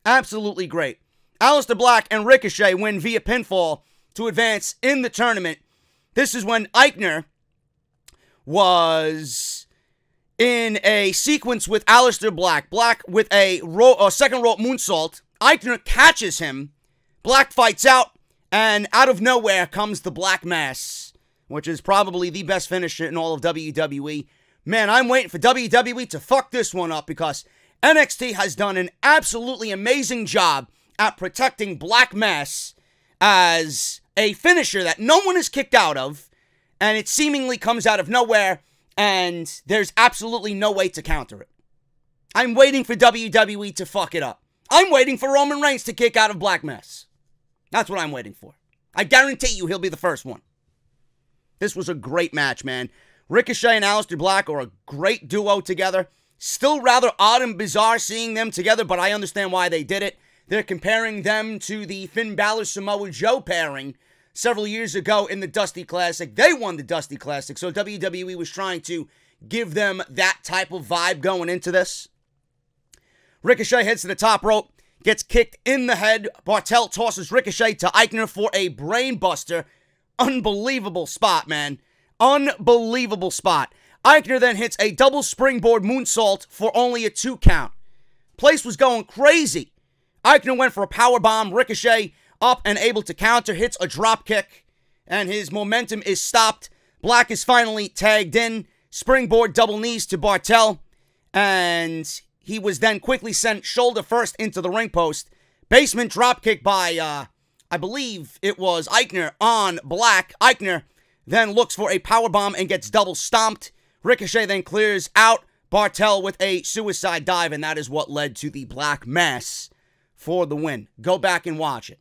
Absolutely great. Aleister Black and Ricochet win via pinfall to advance in the tournament. This is when Aichner was in a sequence with Aleister Black. Black with a second rope moonsault. Aichner catches him. Black fights out, and out of nowhere comes the Black Mass, which is probably the best finisher in all of WWE. Man, I'm waiting for WWE to fuck this one up because NXT has done an absolutely amazing job at protecting Black Mass as a finisher that no one is kicked out of, and it seemingly comes out of nowhere, and there's absolutely no way to counter it. I'm waiting for WWE to fuck it up. I'm waiting for Roman Reigns to kick out of Black Mass. That's what I'm waiting for. I guarantee you he'll be the first one. This was a great match, man. Ricochet and Aleister Black are a great duo together. Still rather odd and bizarre seeing them together, but I understand why they did it. They're comparing them to the Finn Balor Samoa Joe pairing several years ago in the Dusty Classic. They won the Dusty Classic, so WWE was trying to give them that type of vibe going into this. Ricochet heads to the top rope, gets kicked in the head. Bartel tosses Ricochet to Aichner for a brain buster. Unbelievable spot, man. Unbelievable spot. Aichner then hits a double springboard moonsault for only a 2 count. Place was going crazy. Aichner went for a powerbomb. Ricochet up and able to counter, hits a drop kick, and his momentum is stopped. Black is finally tagged in. Springboard double knees to Bartel, and he was then quickly sent shoulder first into the ring post. Basement drop kick by, I believe it was Aichner on Black. Aichner then looks for a powerbomb and gets double stomped. Ricochet then clears out Bartel with a suicide dive, and that is what led to the Black Mass for the win. Go back and watch it.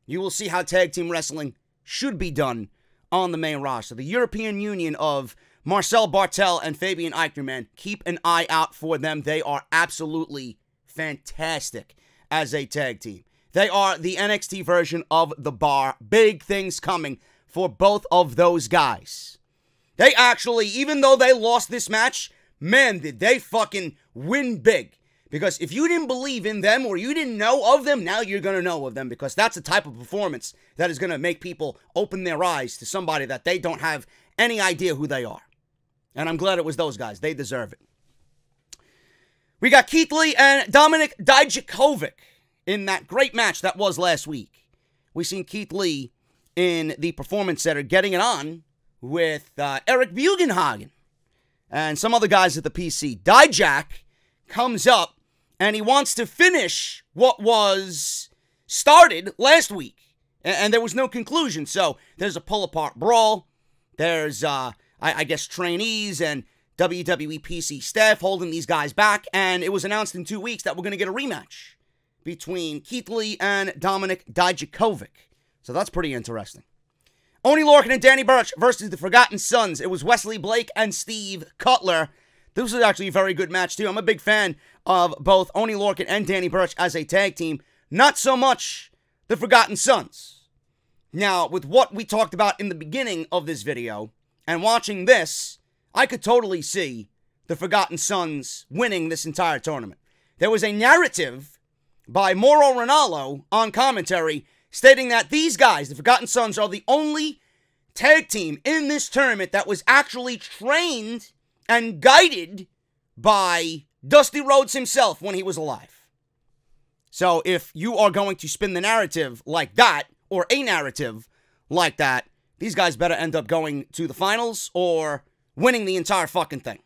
You will see how tag team wrestling should be done on the main roster. The European Union of Marcel Bartel and Fabian Aichner, man, keep an eye out for them. They are absolutely fantastic as a tag team. They are the NXT version of the Bar. Big things coming for both of those guys. They actually, even though they lost this match, man, did they fucking win big. Because if you didn't believe in them or you didn't know of them, now you're going to know of them. Because that's the type of performance that is going to make people open their eyes to somebody that they don't have any idea who they are. And I'm glad it was those guys. They deserve it. We got Keith Lee and Dominik Dijakovic in that great match that was last week. We seen Keith Lee in the Performance Center getting it on with Eric Bugenhagen and some other guys at the PC. Dijak comes up and he wants to finish what was started last week. And there was no conclusion. So there's a pull-apart brawl. There's, I guess, trainees and WWE PC staff holding these guys back. And it was announced in 2 weeks that we're going to get a rematch between Keith Lee and Dominik Dijakovic. So that's pretty interesting. Oney Lorcan and Danny Burch versus the Forgotten Sons. It was Wesley Blake and Steve Cutler. This was actually a very good match, too. I'm a big fan of both Oney Lorcan and Danny Burch as a tag team. Not so much the Forgotten Sons. Now, with what we talked about in the beginning of this video, and watching this, I could totally see the Forgotten Sons winning this entire tournament. There was a narrative by Mauro Ranallo on commentary stating that these guys, the Forgotten Sons, are the only tag team in this tournament that was actually trained and guided by Dusty Rhodes himself when he was alive. So if you are going to spin the narrative like that, or a narrative like that, these guys better end up going to the finals or winning the entire fucking thing.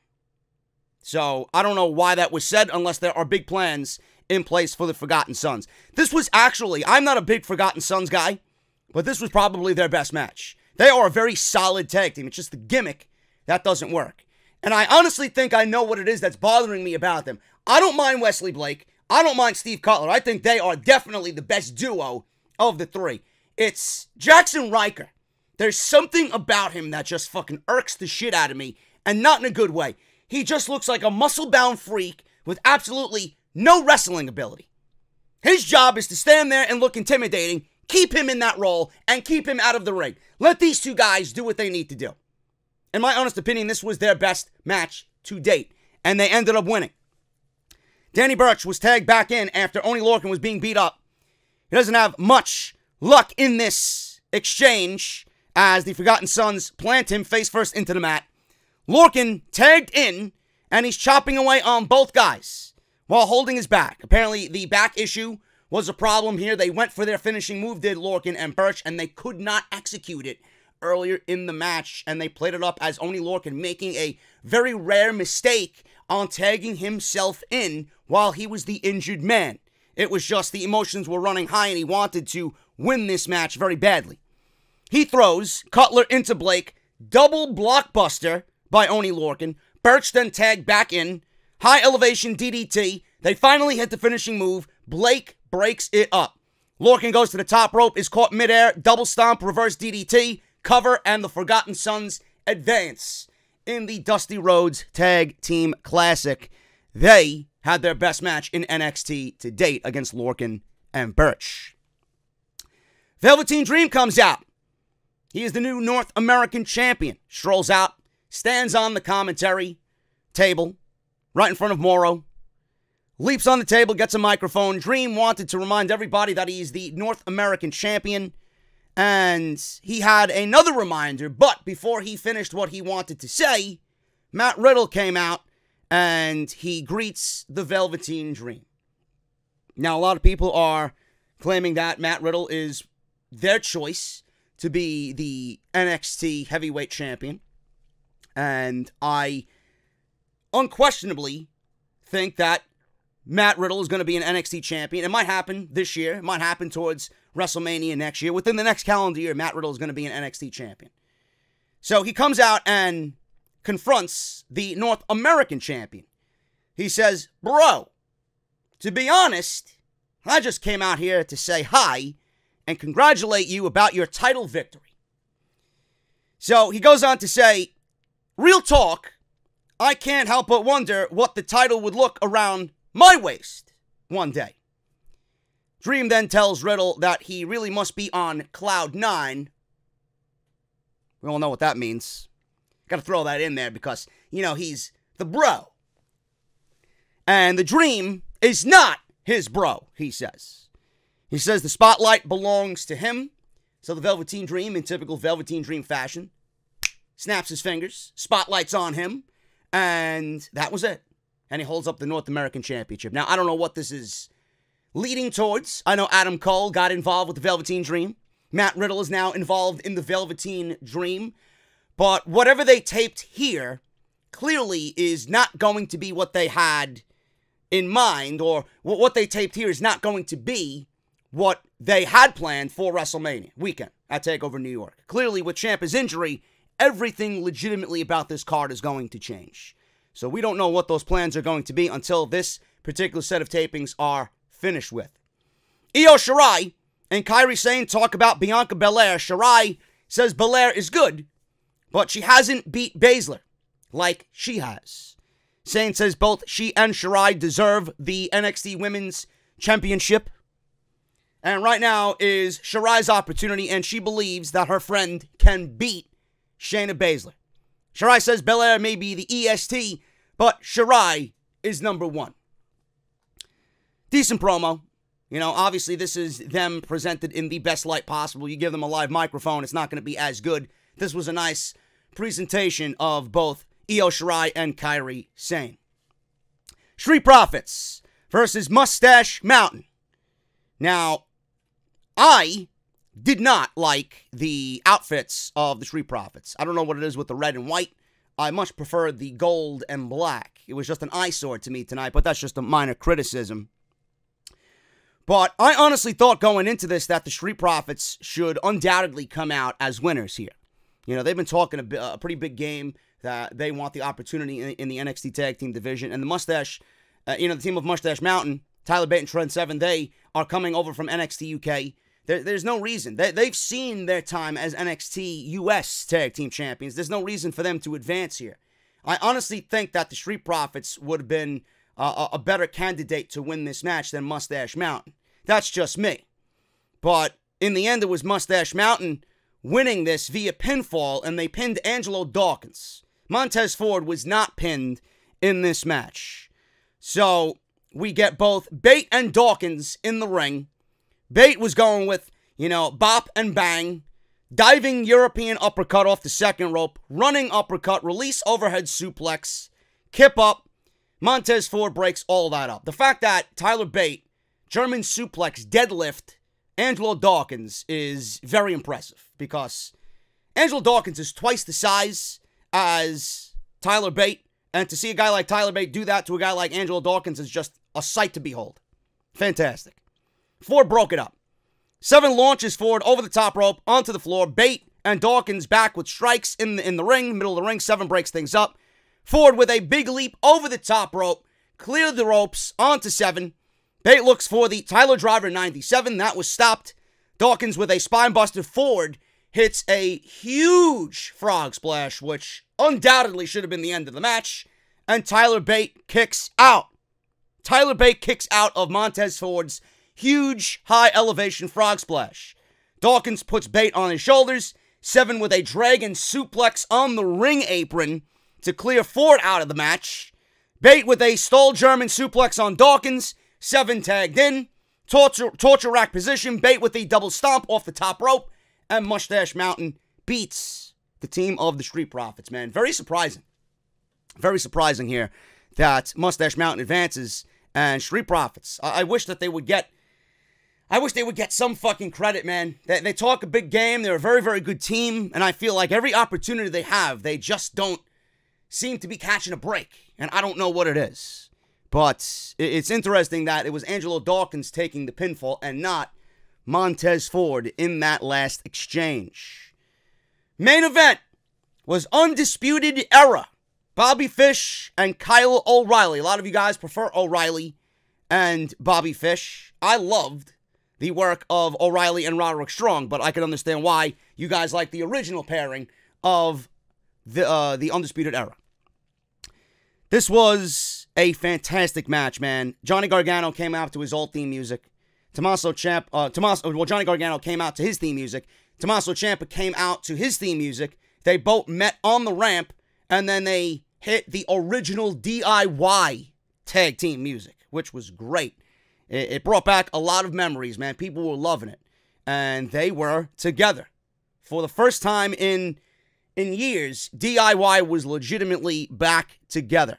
So I don't know why that was said unless there are big plans in place for the Forgotten Sons. This was actually, I'm not a big Forgotten Sons guy. but this was probably their best match. They are a very solid tag team. It's just the gimmick that doesn't work. And I honestly think I know what it is that's bothering me about them. I don't mind Wesley Blake. I don't mind Steve Cutler. I think they are definitely the best duo of the three. It's Jackson Riker. There's something about him that just fucking irks the shit out of me, and not in a good way. He just looks like a muscle-bound freak with absolutely no wrestling ability. His job is to stand there and look intimidating, keep him in that role, and keep him out of the ring. Let these two guys do what they need to do. In my honest opinion, this was their best match to date, and they ended up winning. Danny Burch was tagged back in after Oney Lorcan was being beat up. He doesn't have much luck in this exchange as the Forgotten Sons plant him face first into the mat. Lorcan tagged in, and he's chopping away on both guys while holding his back. Apparently, the back issue was a problem here. They went for their finishing move, did Lorcan and Burch, and they could not execute it earlier in the match, and they played it up as Oney Lorcan making a very rare mistake on tagging himself in while he was the injured man. It was just the emotions were running high, and he wanted to win this match very badly. He throws Cutler into Blake, double blockbuster by Oney Lorcan. Burch then tagged back in, high elevation DDT. They finally hit the finishing move. Blake breaks it up. Lorcan goes to the top rope, is caught midair, double stomp, reverse DDT, cover, and the Forgotten Sons advance in the Dusty Rhodes Tag Team Classic. They had their best match in NXT to date against Lorcan and Burch. Velveteen Dream comes out. He is the new North American champion. Strolls out, stands on the commentary table right in front of Morrow. Leaps on the table, gets a microphone. Dream wanted to remind everybody that he is the North American champion. And he had another reminder, but before he finished what he wanted to say, Matt Riddle came out and he greets the Velveteen Dream. Now, a lot of people are claiming that Matt Riddle is their choice to be the NXT heavyweight champion. And I unquestionably think that Matt Riddle is going to be an NXT champion. It might happen this year. It might happen towards WrestleMania next year. Within the next calendar year, Matt Riddle is going to be an NXT champion. So he comes out and confronts the North American champion. He says, "Bro, to be honest, I just came out here to say hi and congratulate you about your title victory." So he goes on to say, "Real talk, I can't help but wonder what the title would look around my waist one day." Dream then tells Riddle that he really must be on cloud 9. We all know what that means. Got to throw that in there because, you know, he's the bro. And the Dream is not his bro, he says. He says the spotlight belongs to him. So the Velveteen Dream, in typical Velveteen Dream fashion, snaps his fingers, spotlight's on him, and that was it. And he holds up the North American Championship. Now, I don't know what this is leading towards. I know Adam Cole got involved with the Velveteen Dream. Matt Riddle is now involved in the Velveteen Dream. But whatever they taped here clearly is not going to be what they had in mind, or what they taped here is not going to be what they had planned for WrestleMania weekend at Takeover New York. Clearly, with Ciampa's injury, everything legitimately about this card is going to change. So we don't know what those plans are going to be until this particular set of tapings are finished with. Io Shirai and Kairi Sane talk about Bianca Belair. Shirai says Belair is good, but she hasn't beat Baszler like she has. Sane says both she and Shirai deserve the NXT Women's Championship. And right now is Shirai's opportunity, and she believes that her friend can beat Shayna Baszler. Shirai says Belair may be the EST, but Shirai is number one. Decent promo. You know, obviously this is them presented in the best light possible. You give them a live microphone, it's not going to be as good. This was a nice presentation of both Io Shirai and Kairi Sane. Street Profits versus Mustache Mountain. Now, I did not like the outfits of the Street Profits. I don't know what it is with the red and white. I much prefer the gold and black. It was just an eyesore to me tonight, but that's just a minor criticism. But I honestly thought going into this that the Street Profits should undoubtedly come out as winners here. You know, they've been talking a pretty big game that they want the opportunity in the NXT Tag Team division. And the Mustache, the team of Mustache Mountain, Tyler Bate and Trent Seven, they are coming over from NXT UK. There's no reason. They've seen their time as NXT US Tag Team Champions. There's no reason for them to advance here. I honestly think that the Street Profits would have been a better candidate to win this match than Mustache Mountain. That's just me. But in the end, it was Mustache Mountain winning this via pinfall, and they pinned Angelo Dawkins. Montez Ford was not pinned in this match. So we get both Bate and Dawkins in the ring. Bate was going with, bop and bang, diving European uppercut off the second rope, running uppercut, release overhead suplex, kip up. Montez Ford breaks all that up. The fact that Tyler Bate, German suplex, deadlift, Angelo Dawkins is very impressive because Angelo Dawkins is twice the size as Tyler Bate, and to see a guy like Tyler Bate do that to a guy like Angelo Dawkins is just a sight to behold. Fantastic. Ford broke it up. Seven launches Ford over the top rope, onto the floor. Bate and Dawkins back with strikes in the ring, middle of the ring. Seven breaks things up. Ford with a big leap over the top rope, cleared the ropes, onto Seven. Bate looks for the Tyler Driver 97. That was stopped. Dawkins with a spinebuster. Ford hits a huge frog splash, which undoubtedly should have been the end of the match. And Tyler Bate kicks out. Tyler Bate kicks out of Montez Ford's huge high elevation frog splash. Dawkins puts Bate on his shoulders. Seven with a dragon suplex on the ring apron to clear Ford out of the match. Bate with a stall German suplex on Dawkins. Seven tagged in. Torture rack position. Bate with the double stomp off the top rope. And Mustache Mountain beats the team of the Street Profits, man. Very surprising. Very surprising here that Mustache Mountain advances and Street Profits. I wish that they would get some fucking credit, man. They talk a big game. They're a very, very good team. And I feel like every opportunity they have, they just don't seem to be catching a break. And I don't know what it is. But it's interesting that it was Angelo Dawkins taking the pinfall and not Montez Ford in that last exchange. Main event was Undisputed Era. Bobby Fish and Kyle O'Reilly. A lot of you guys prefer O'Reilly and Bobby Fish. I loved the work of O'Reilly and Roderick Strong, but I can understand why you guys like the original pairing of the Undisputed Era. This was a fantastic match, man. Johnny Gargano came out to his old theme music. Johnny Gargano came out to his theme music. Tommaso Ciampa came out to his theme music. They both met on the ramp, and then they hit the original DIY tag team music, which was great. It brought back a lot of memories, man. People were loving it. And they were together. For the first time in years, DIY was legitimately back together.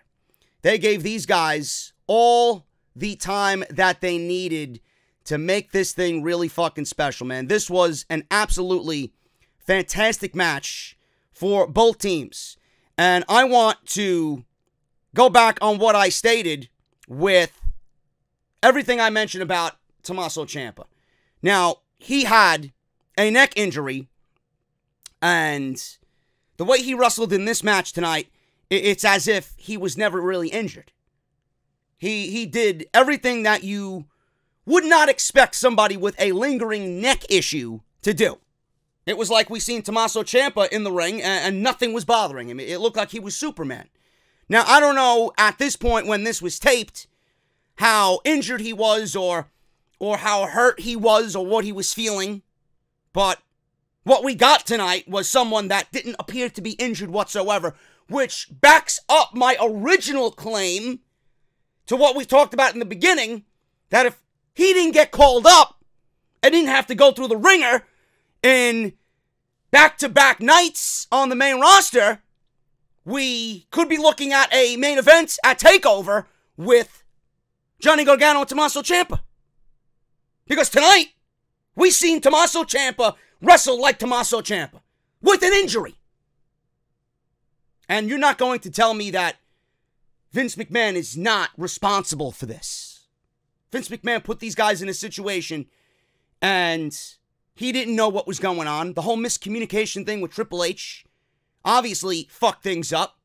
They gave these guys all the time that they needed to make this thing really fucking special, man. This was an absolutely fantastic match for both teams. And I want to go back on what I stated with everything I mentioned about Tommaso Ciampa. Now, he had a neck injury, and the way he wrestled in this match tonight, it's as if he was never really injured. He did everything that you would not expect somebody with a lingering neck issue to do. It was like we seen Tommaso Ciampa in the ring and nothing was bothering him. It looked like he was Superman. Now, I don't know at this point when this was taped how injured he was or how hurt he was or what he was feeling. But what we got tonight was someone that didn't appear to be injured whatsoever, which backs up my original claim to what we talked about in the beginning, that if he didn't get called up and didn't have to go through the ringer in back-to-back nights on the main roster, we could be looking at a main event at TakeOver with Johnny Gargano and Tommaso Ciampa. Because tonight, we seen Tommaso Ciampa wrestle like Tommaso Ciampa with an injury. And you're not going to tell me that Vince McMahon is not responsible for this. Vince McMahon put these guys in a situation and he didn't know what was going on. The whole miscommunication thing with Triple H obviously fucked things up.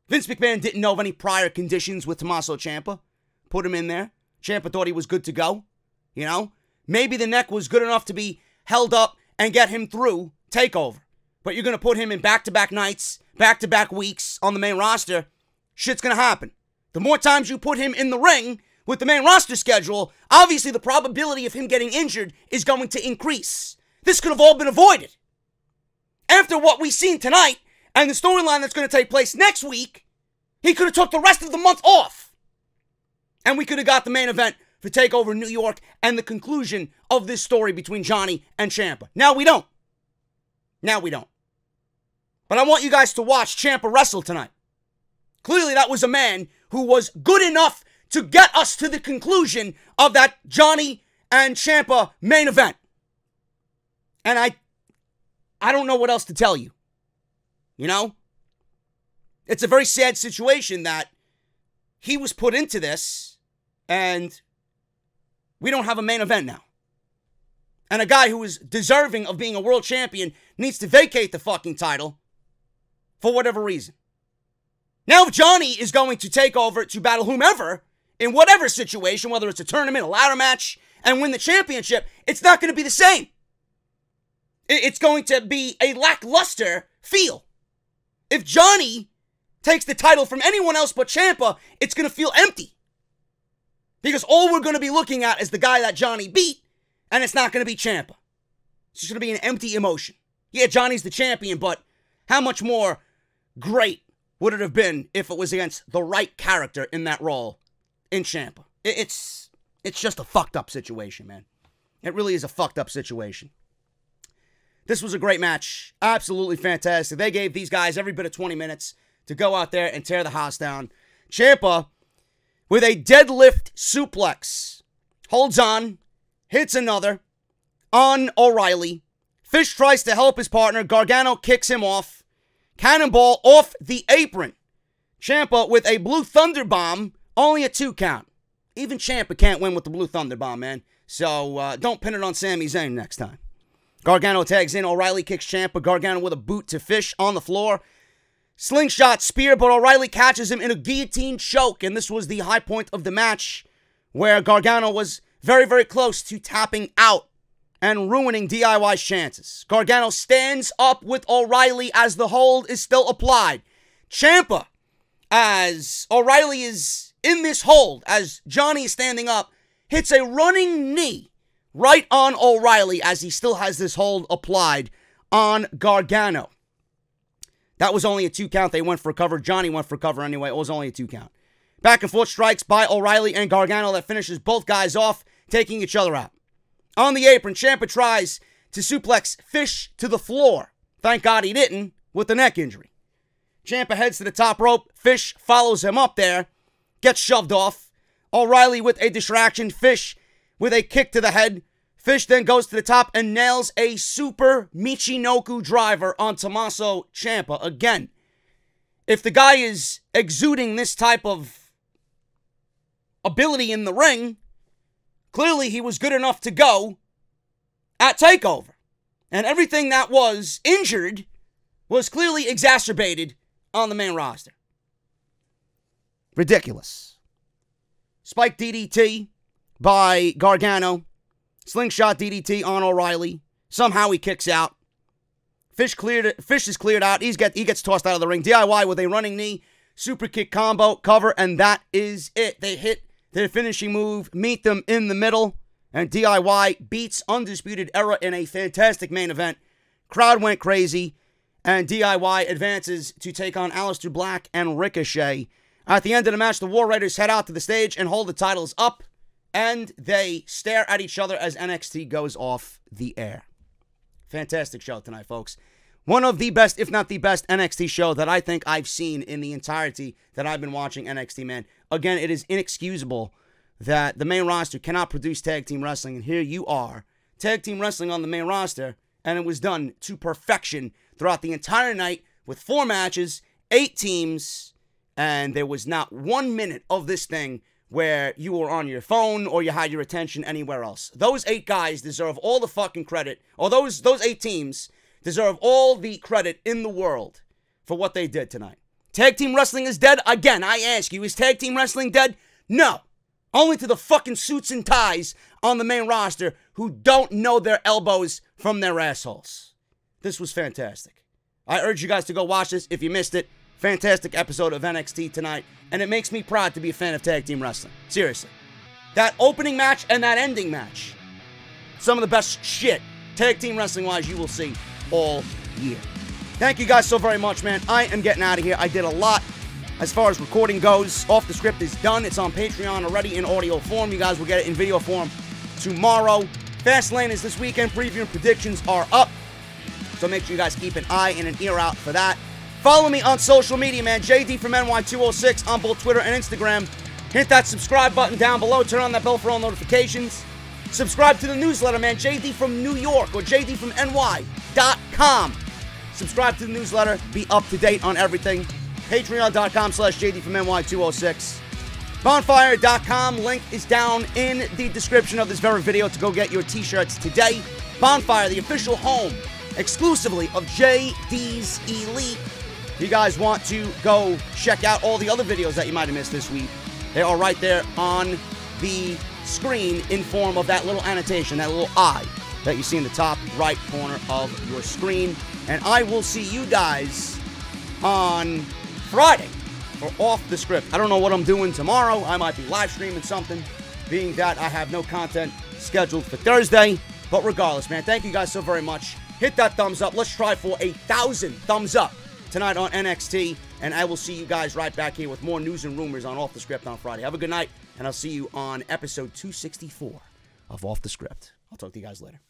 Vince McMahon didn't know of any prior conditions with Tommaso Ciampa. Put him in there. Ciampa thought he was good to go. You know? Maybe the neck was good enough to be held up and get him through TakeOver. But you're going to put him in back-to-back nights, back-to-back weeks on the main roster. Shit's going to happen. The more times you put him in the ring with the main roster schedule, obviously the probability of him getting injured is going to increase. This could have all been avoided. After what we've seen tonight and the storyline that's going to take place next week, he could have took the rest of the month off. And we could have got the main event for TakeOver New York and the conclusion of this story between Johnny and Ciampa. Now we don't. But I want you guys to watch Ciampa wrestle tonight. Clearly that was a man who was good enough to get us to the conclusion of that Johnny and Ciampa main event. And I don't know what else to tell you. You know? It's a very sad situation that he was put into this and we don't have a main event now. And a guy who is deserving of being a world champion needs to vacate the fucking title for whatever reason. Now, if Johnny is going to take over to battle whomever, in whatever situation, whether it's a tournament, a ladder match, and win the championship, it's not going to be the same. It's going to be a lackluster feel. If Johnny takes the title from anyone else but Ciampa, it's going to feel empty. Because all we're going to be looking at is the guy that Johnny beat, and it's not going to be Ciampa. It's just going to be an empty emotion. Yeah, Johnny's the champion, but how much more great would it have been if it was against the right character in that role in Ciampa? It's just a fucked up situation, man. It really is a fucked up situation. This was a great match. Absolutely fantastic. They gave these guys every bit of 20 minutes to go out there and tear the house down. Ciampa, with a deadlift suplex, holds on, hits another on O'Reilly. Fish tries to help his partner. Gargano kicks him off. Cannonball off the apron. Ciampa with a Blue Thunder Bomb, only a 2 count. Even Ciampa can't win with the Blue Thunder Bomb, man. So don't pin it on Sami Zayn next time. Gargano tags in. O'Reilly kicks Ciampa. Gargano with a boot to Fish on the floor. Slingshot spear, but O'Reilly catches him in a guillotine choke. And this was the high point of the match where Gargano was very, very close to tapping out and ruining DIY's chances. Gargano stands up with O'Reilly as the hold is still applied. Ciampa, as O'Reilly is in this hold, as Johnny is standing up, hits a running knee right on O'Reilly as he still has this hold applied on Gargano. That was only a 2 count. They went for cover. Johnny went for cover anyway. It was only a 2 count. Back and forth strikes by O'Reilly and Gargano that finishes both guys off, taking each other out. On the apron, Ciampa tries to suplex Fish to the floor. Thank God he didn't with the neck injury. Ciampa heads to the top rope. Fish follows him up there. Gets shoved off. O'Reilly with a distraction. Fish with a kick to the head. Fish then goes to the top and nails a super Michinoku driver on Tommaso Ciampa. Again, if the guy is exuding this type of ability in the ring, clearly he was good enough to go at TakeOver. And everything that was injured was clearly exacerbated on the main roster. Ridiculous. Spike DDT by Gargano. Slingshot DDT on O'Reilly. Somehow he kicks out. Fish is cleared out. He gets tossed out of the ring. DIY with a running knee. Super kick combo. Cover. And that is it. They hit their finishing move. Meet them in the middle. And DIY beats Undisputed Era in a fantastic main event. Crowd went crazy. And DIY advances to take on Aleister Black and Ricochet. At the end of the match, the War Raiders head out to the stage and hold the titles up. And they stare at each other as NXT goes off the air. Fantastic show tonight, folks. One of the best, if not the best, NXT show that I think I've seen in the entirety that I've been watching NXT, man. Again, it is inexcusable that the main roster cannot produce tag team wrestling. And here you are, tag team wrestling on the main roster. And it was done to perfection throughout the entire night with 4 matches, 8 teams. And there was not 1 minute of this thing where you were on your phone or you had your attention anywhere else. Those 8 guys deserve all the fucking credit, or those 8 teams deserve all the credit in the world for what they did tonight. Tag team wrestling is dead? Again, I ask you, is tag team wrestling dead? No. Only to the fucking suits and ties on the main roster who don't know their elbows from their assholes. This was fantastic. I urge you guys to go watch this if you missed it. Fantastic episode of NXT tonight, and it makes me proud to be a fan of tag team wrestling. Seriously. That opening match and that ending match, some of the best shit, tag team wrestling-wise, you will see all year. Thank you guys so very much, man. I am getting out of here. I did a lot as far as recording goes. Off the Script is done. It's on Patreon already in audio form. You guys will get it in video form tomorrow. Fastlane is this weekend. Preview and predictions are up, so make sure you guys keep an eye and an ear out for that. Follow me on social media, man. JD from NY206 on both Twitter and Instagram. Hit that subscribe button down below. Turn on that bell for all notifications. Subscribe to the newsletter, man. JD from New York or JD from NY.com. Subscribe to the newsletter. Be up to date on everything. Patreon.com/JD from NY206. Bonfire.com. Link is down in the description of this very video to go get your t-shirts today. Bonfire, the official home exclusively of JD's Elite. If you guys want to go check out all the other videos that you might have missed this week, they are right there on the screen in form of that little annotation, that little eye that you see in the top right corner of your screen. And I will see you guys on Friday for Off the Script. I don't know what I'm doing tomorrow. I might be live streaming something, being that I have no content scheduled for Thursday. But regardless, man, thank you guys so very much. Hit that thumbs up. Let's try for 1,000 thumbs up tonight on NXT. And I will see you guys right back here with more news and rumors on Off the Script on Friday. Have a good night, and I'll see you on episode 264 of Off the Script. I'll talk to you guys later.